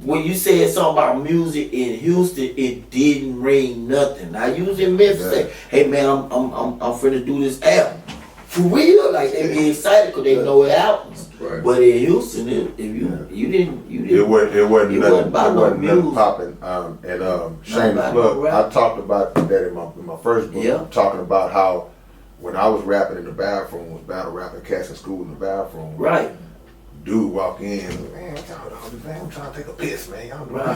when you said something about music in Houston, it didn't ring nothing. I usually in Memphis say, hey man, I'm finna do this album. For real, like they be excited because they know it happens. Right. But in Houston, if you didn't, it wasn't nothing popping. Shameless plug. I talked about that in my first book. Talking about how when I was rapping in the bathroom, was battle rapping cats in school in the bathroom. Right. Dude walk in, man, I'm trying to take a piss, man.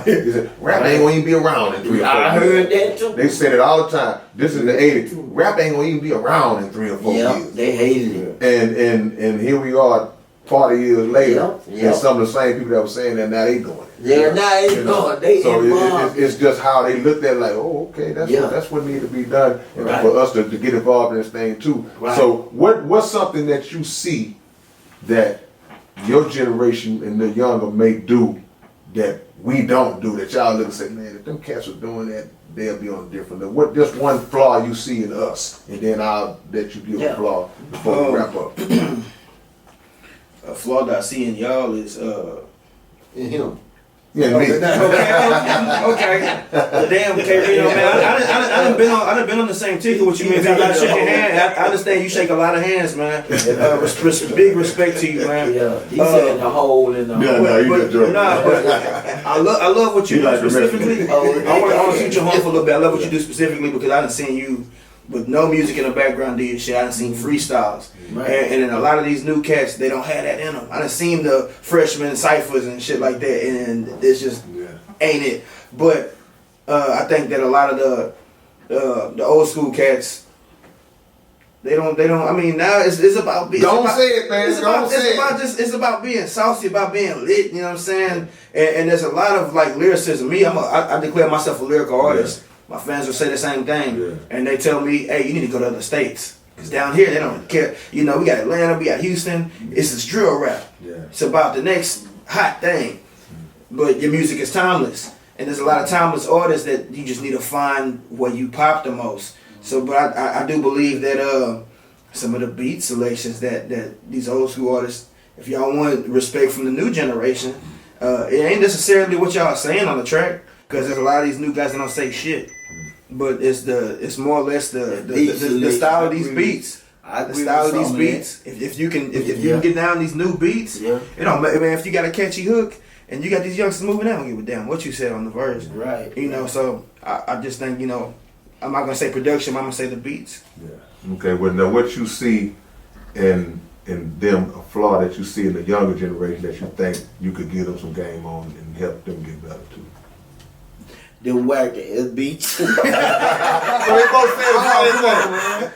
He said, rap ain't gonna even be around in 3 or 4 years. I heard that too. They said it all the time. This is the 80s. Rap ain't gonna even be around in 3 or 4 years. They hated it. And here we are 40 years later, and some of the same people that were saying that now they doing it. Yeah, now they doing it. So it's just how they looked at it, like, oh, okay, that's what needs to be done, and for us to get involved in this thing too. Right. So what's something that you see that your generation and the younger may do that we don't do, that y'all look and say, man, if them cats are doing that, they'll be on a different level. What just one flaw you see in us, and then I'll let you give a flaw before we wrap up. A flaw that I see in y'all is in him. Yeah, me. Okay. Damn, K-Rino, man. I done been on the same ticket with you, man. I gotta shake your hand. I understand you shake a lot of hands, man. Big respect to you, man. Yeah, he said the hole in the hole. No, you just joking. Nah, but I love what you do specifically. I want to shoot your home for a little bit. I love what you do specifically because I done seen you with no music in the background do your shit. I done seen freestyles. Right. And then a lot of these new cats, they don't have that in them. I done seen the freshman ciphers and shit like that, and it's just ain't it. But I think that a lot of the old school cats, they don't. I mean, now it's about being. Don't say it, man. It's about being saucy, about being lit. You know what I'm saying? And there's a lot of like lyricism. I declare myself a lyrical artist. My fans will say the same thing, and they tell me, "Hey, you need to go to other states, cause down here they don't care." You know, we got Atlanta, we got Houston. It's this drill rap. Yeah. It's about the next hot thing, but your music is timeless, and there's a lot of timeless artists that you just need to find where you pop the most. So, but I do believe that some of the beat selections that these old school artists, if y'all want respect from the new generation, it ain't necessarily what y'all saying on the track, cause there's a lot of these new guys that don't say shit. But it's more or less the style of these beats. The style of these beats. If you can get down these new beats, it don't matter, man. If you got a catchy hook and you got these youngsters moving, I don't give a damn what you said on the verse. Right. You know, so I just think, you know, I'm not gonna say production, I'm gonna say the beats. Yeah. Okay. Well, now what you see in them, a flaw that you see in the younger generation that you think you could give them some game on and help them get better too. The whack ass beats. So they both say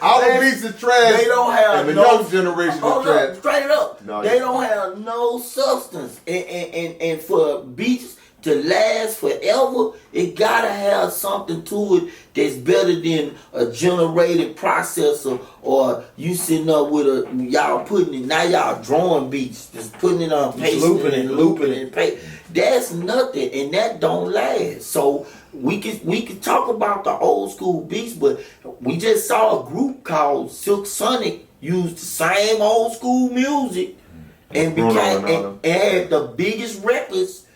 all the beats are trash. They don't have and the no young generation is trash. Straight up, No, they don't have no substance. And for beats to last forever, it gotta have something to it that's better than a generated processor, or you sitting up with y'all putting it, now y'all drawing beats, just putting it on, pasting and looping and paste. That's nothing, and that don't last. So we could talk about the old school beats, but we just saw a group called Silk Sonic use the same old school music and had the biggest records,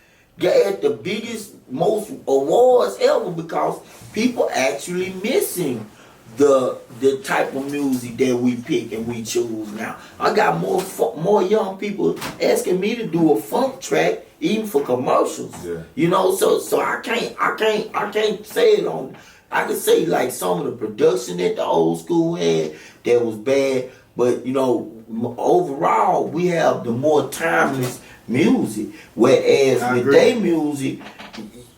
had the biggest, most awards ever, because people actually missing the type of music that we pick and we choose now. I got more young people asking me to do a funk track, even for commercials. Yeah. You know, so I can't say it on. I can say like some of the production that the old school had that was bad, but you know, overall we have the more timeless music. Whereas with their music,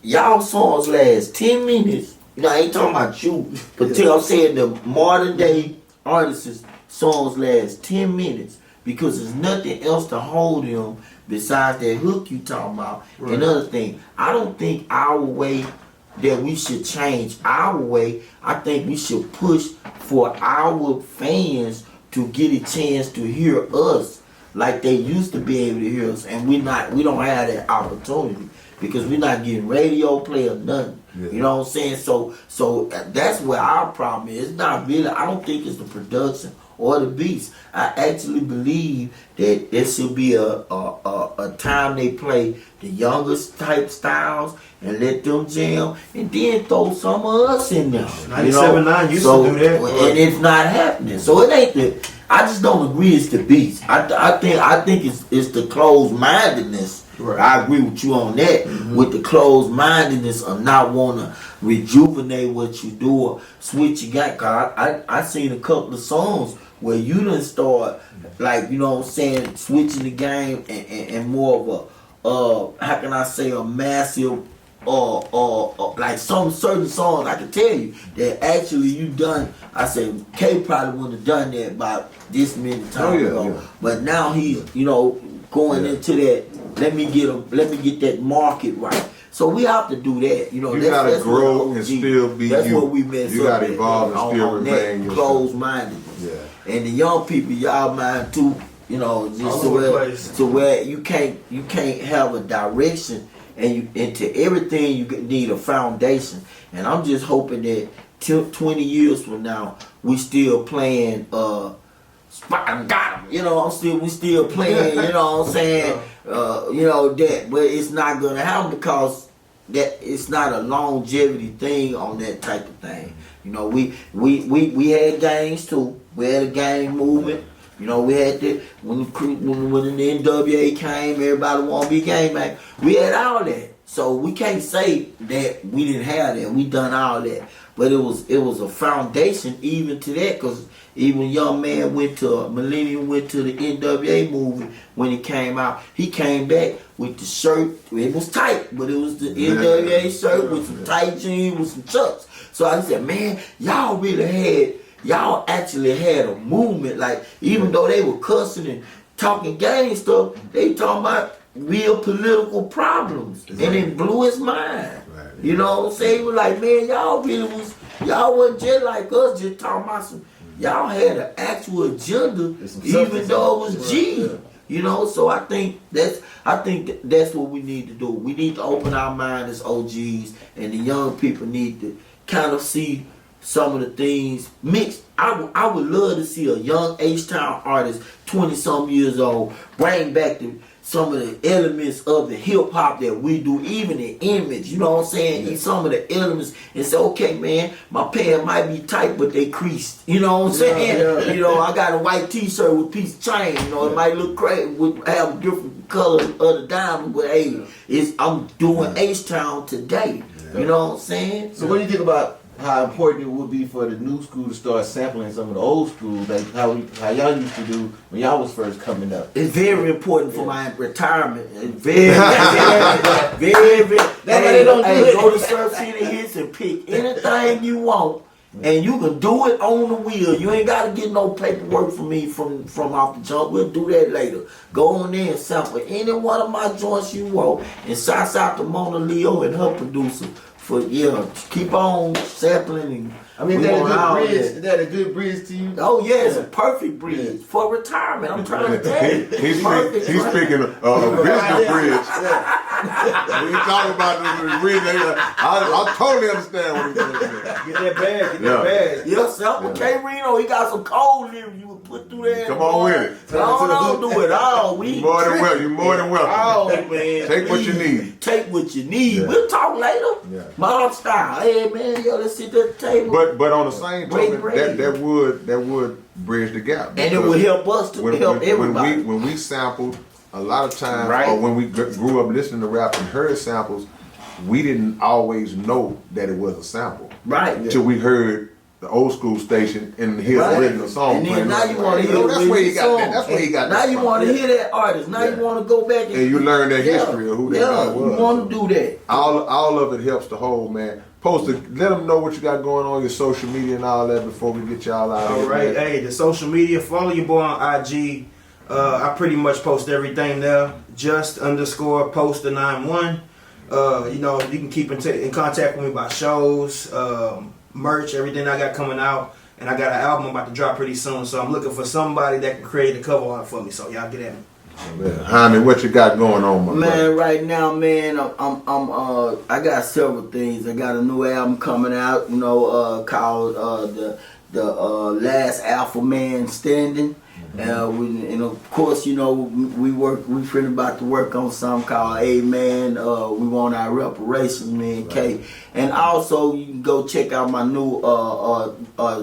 y'all songs last 10 minutes. You know, I ain't talking about you, but I'm saying the modern day artists' songs last 10 minutes because there's nothing else to hold them besides that hook you talking about. Right. Another thing, I don't think our way that we should change our way. I think we should push for our fans to get a chance to hear us like they used to be able to hear us, and we don't have that opportunity because we're not getting radio play or nothing. Yeah. You know what I'm saying? So that's where our problem is. It's not really, I don't think it's the production or the beats. I actually believe that there should be a time they play the youngest type styles and let them jam, and then throw some of us in there. 97.9 used to do that. And it's not happening. So it ain't the, I just don't agree it's the beats. I think it's the closed-mindedness. Right. I agree with you on that. Mm-hmm. With the closed-mindedness of not want to rejuvenate what you do or switch your game. Cause I seen a couple of songs where you done start, like, you know what I'm saying, switching the game and more of a, how can I say, a massive, like some certain songs I can tell you that actually you done. I said K probably wouldn't have done that about this many times ago. Yeah. But now he's, you know, going into that. Let me get that market right. So we have to do that. You know, you gotta grow and still be that's you. What we mess you up gotta evolve and still remain yourself. Closed-mindedness. Yeah. And the young people, y'all mind too. You know, just to where you can't have a direction, and to everything you need a foundation. And I'm just hoping that 20 years from now we still playing. Got him. You know, we still playing. You know what I'm saying? you know that, but it's not gonna happen because that it's not a longevity thing on that type of thing. You know, we had gangs too. We had a gang movement. You know, we had the when the NWA came, everybody want to be gang back. We had all that, so we can't say that we didn't have that. We done all that, but it was a foundation even to that, because even Young Man Millennium went to the NWA movie when it came out. He came back with the shirt. It was tight, but it was the NWA shirt with some tight jeans with some chucks. So I said, man, y'all actually had a movement. Like, even though they were cussing and talking gang stuff, they talking about real political problems. And it blew his mind. You know what I'm saying? He was like, man, y'all wasn't just like us, just talking about some, y'all had an actual agenda, even though it was G. You know, so I think that's what we need to do. We need to open our mind as OGs, and the young people need to kind of see some of the things mixed. I would love to see a young H-Town artist, 20-some years old, bring back some of the elements of the hip-hop that we do, even the image, you know what I'm saying? Yeah. Some of the elements, and say, okay, man, my pants might be tight, but they creased. You know what I'm saying? Yeah. You know, I got a white t-shirt with a piece of chain. You know, it might look crazy, have a different color of the diamond, but hey, I'm doing H-Town today. Yeah. You know what I'm saying? So what do you think about how important it would be for the new school to start sampling some of the old schools, like how y'all used to do when y'all was first coming up? It's very important for my retirement. It's very. That's why they don't do it. Go to Surf City Hits and pick anything you want, and you can do it on the wheel. You ain't got to get no paperwork from me from off the jump. We'll do that later. Go on there and sample any one of my joints you want, and shouts out to Mona Leo and her producer. For keep on sampling. And I mean, is that a good bridge to you? Oh yeah, it's a perfect bridge for retirement. I'm trying to tell you. He's speaking of a business bridge. When you talk about this bridge, I totally understand what he's saying. Get that bag. Yes, sample K-Rino. He got some cold liver you would put through there. Come on with it. Don't do it all. You're more than welcome. Oh man, take what you need. Take what you need. Yeah. We'll talk later. Yeah. Mob style. Hey man, let's sit at the table. But on the same token, that would bridge the gap. And it would help us to help everybody. When we sampled, a lot of times, or when we grew up listening to rap and heard samples, we didn't always know that it was a sample. Right. Until we heard the old school station and his original song. And then now you want to hear that's where he got that. That's where he got now that. You want to hear that artist. Now you want to go back and you learn that history of who that guy was. You want to do that. All of it helps the whole, man. Post it. Let them know what you got going on your social media and all that before we get y'all out. All right. Hey, the social media. Follow your boy on IG. I pretty much post everything there. Just_poster91. You know, you can keep in contact with me about shows, merch, everything I got coming out. And I got an album about to drop pretty soon. So I'm looking for somebody that can create a cover art for me. So y'all get at me. Jhiame, what you got going on, my brother? Right now, man, I got several things. I got a new album coming out, called the Last Alpha Man Standing. And of course, we pretty about to work on something called Amen. We want our reparations, man, K. And also, you can go check out my new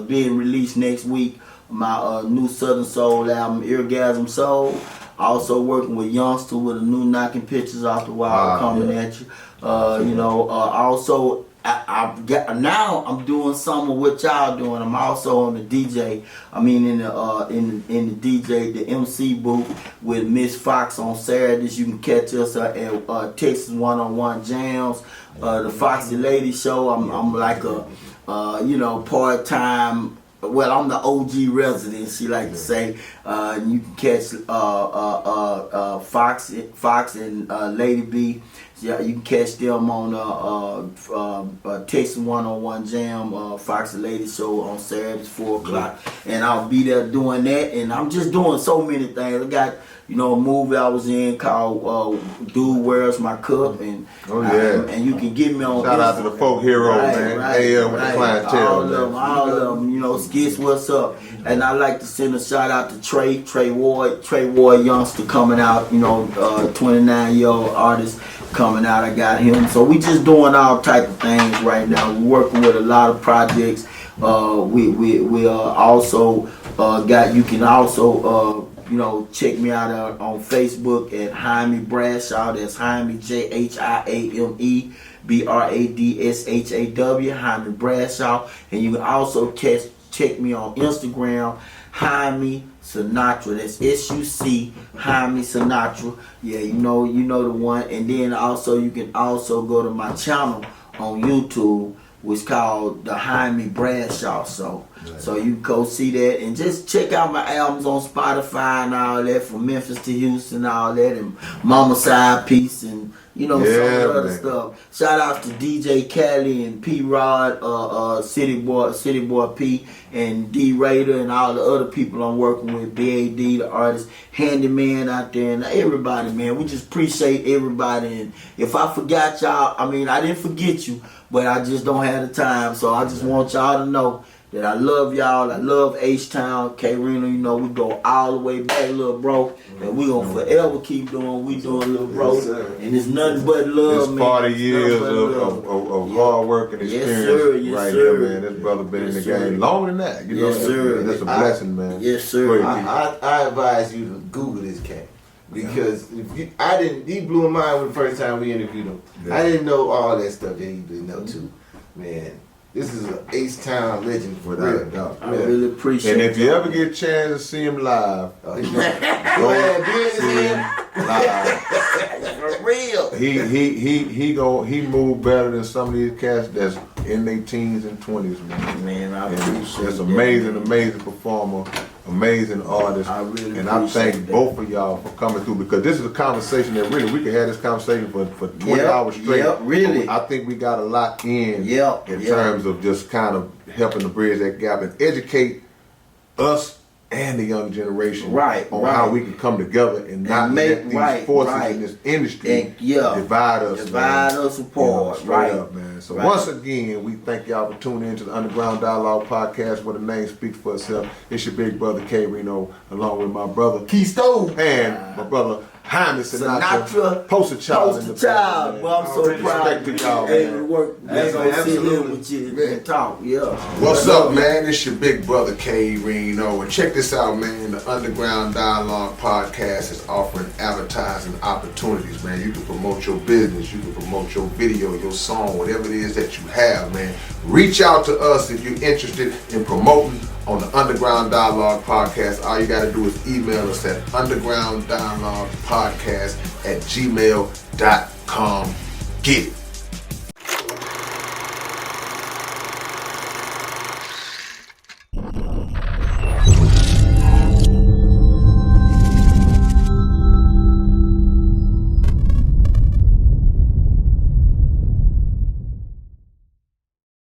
being released next week, my new Southern Soul album, Eargasm Soul. Also working with Youngster with a new Knocking Pictures Off the Wall coming at you. Also. Now I'm doing some of what y'all doing. I'm also on the DJ. I mean in the DJ, the MC booth with Miss Fox on Saturdays. You can catch us at Texas One-on-One Jams. The Foxy Lady Show. I'm like a part-time. Well, I'm the OG resident, she like to say. You can catch Fox and Lady B. Yeah, you can catch them on Texas One-on-One Jam, Fox and Lady Show on Saturdays 4 o'clock, and I'll be there doing that. And I'm just doing so many things. I got a movie I was in called Dude, Where's My Cup? And and you can get me on Shout out to the folk hero, man. AL with the clientele. All of them, skits, what's up? And I like to send a shout out to Trey Ward youngster coming out, 29-year-old artist coming out. I got him. So we just doing all type of things right now. We're working with a lot of projects. We also you can also check me out on Facebook at Jhiame Bradshaw. That's Jhiame, Jhiame Bradshaw, Jhiame Bradshaw. And you can also check me on Instagram, Jhiame Sinatra. That's S.U.C, Jhiame Sinatra. Yeah, you know the one. And then also you can also go to my channel on YouTube, which called the Jhiame Bradshaw Show. So you can go see that and just check out my albums on Spotify and all that, from Memphis to Houston and all that, and Mama Side Piece and some other stuff. Shout out to DJ Cali and P Rod, City Boy P, and D Raider and all the other people I'm working with, BAD, the artist, Handyman out there, and everybody, man. We just appreciate everybody. And if I forgot y'all, I didn't forget you, but I just don't have the time. So I just want y'all to know that I love y'all. I love H-Town, K-Rino. We go all the way back, little bro. And we gonna forever keep doing what we doing, little bro. And it's nothing but love, man. It's 40 years of hard work and experience here, man. This brother been in the game longer than that. That's a blessing, man. Yes, sir. I advise you to Google this cat. Because he blew my mind when the first time we interviewed him. I didn't know all that stuff that he didn't know too. Man, this is an H-Town legend for real. Without a doubt. I really appreciate it. And if you ever get a chance to see him live, go ahead, see him live. For real. He moved better than some of these cats that's in their teens and 20s, man. Man, I appreciate it. That's amazing performer, amazing artist. I really and I thank that. both of y'all for coming through, because this is a conversation that really, we could have this conversation for 20 hours straight. Yep, really. I think we got a lot in in terms of just kind of helping to bridge that gap and educate us and the young generation on how we can come together and not let these forces in this industry divide us apart. Straight up, man. So once again, we thank y'all for tuning in to the Underground Dialogue Podcast, where the name speaks for itself. It's your big brother K-Rino, along with my brother Keystone and my brother Jhiame Sinatra, poster child. Well, I'm so proud to y'all, man. With you and talk. What's up, man? It's your big brother K-Rino, and check this out, man. The Underground Dialogue Podcast is offering advertising opportunities, man. You can promote your business, you can promote your video, your song, whatever it is that you have, man. Reach out to us if you're interested in promoting on the Underground Dialogue Podcast. All you gotta do is email us at undergrounddialoguepodcast@gmail.com. Get it.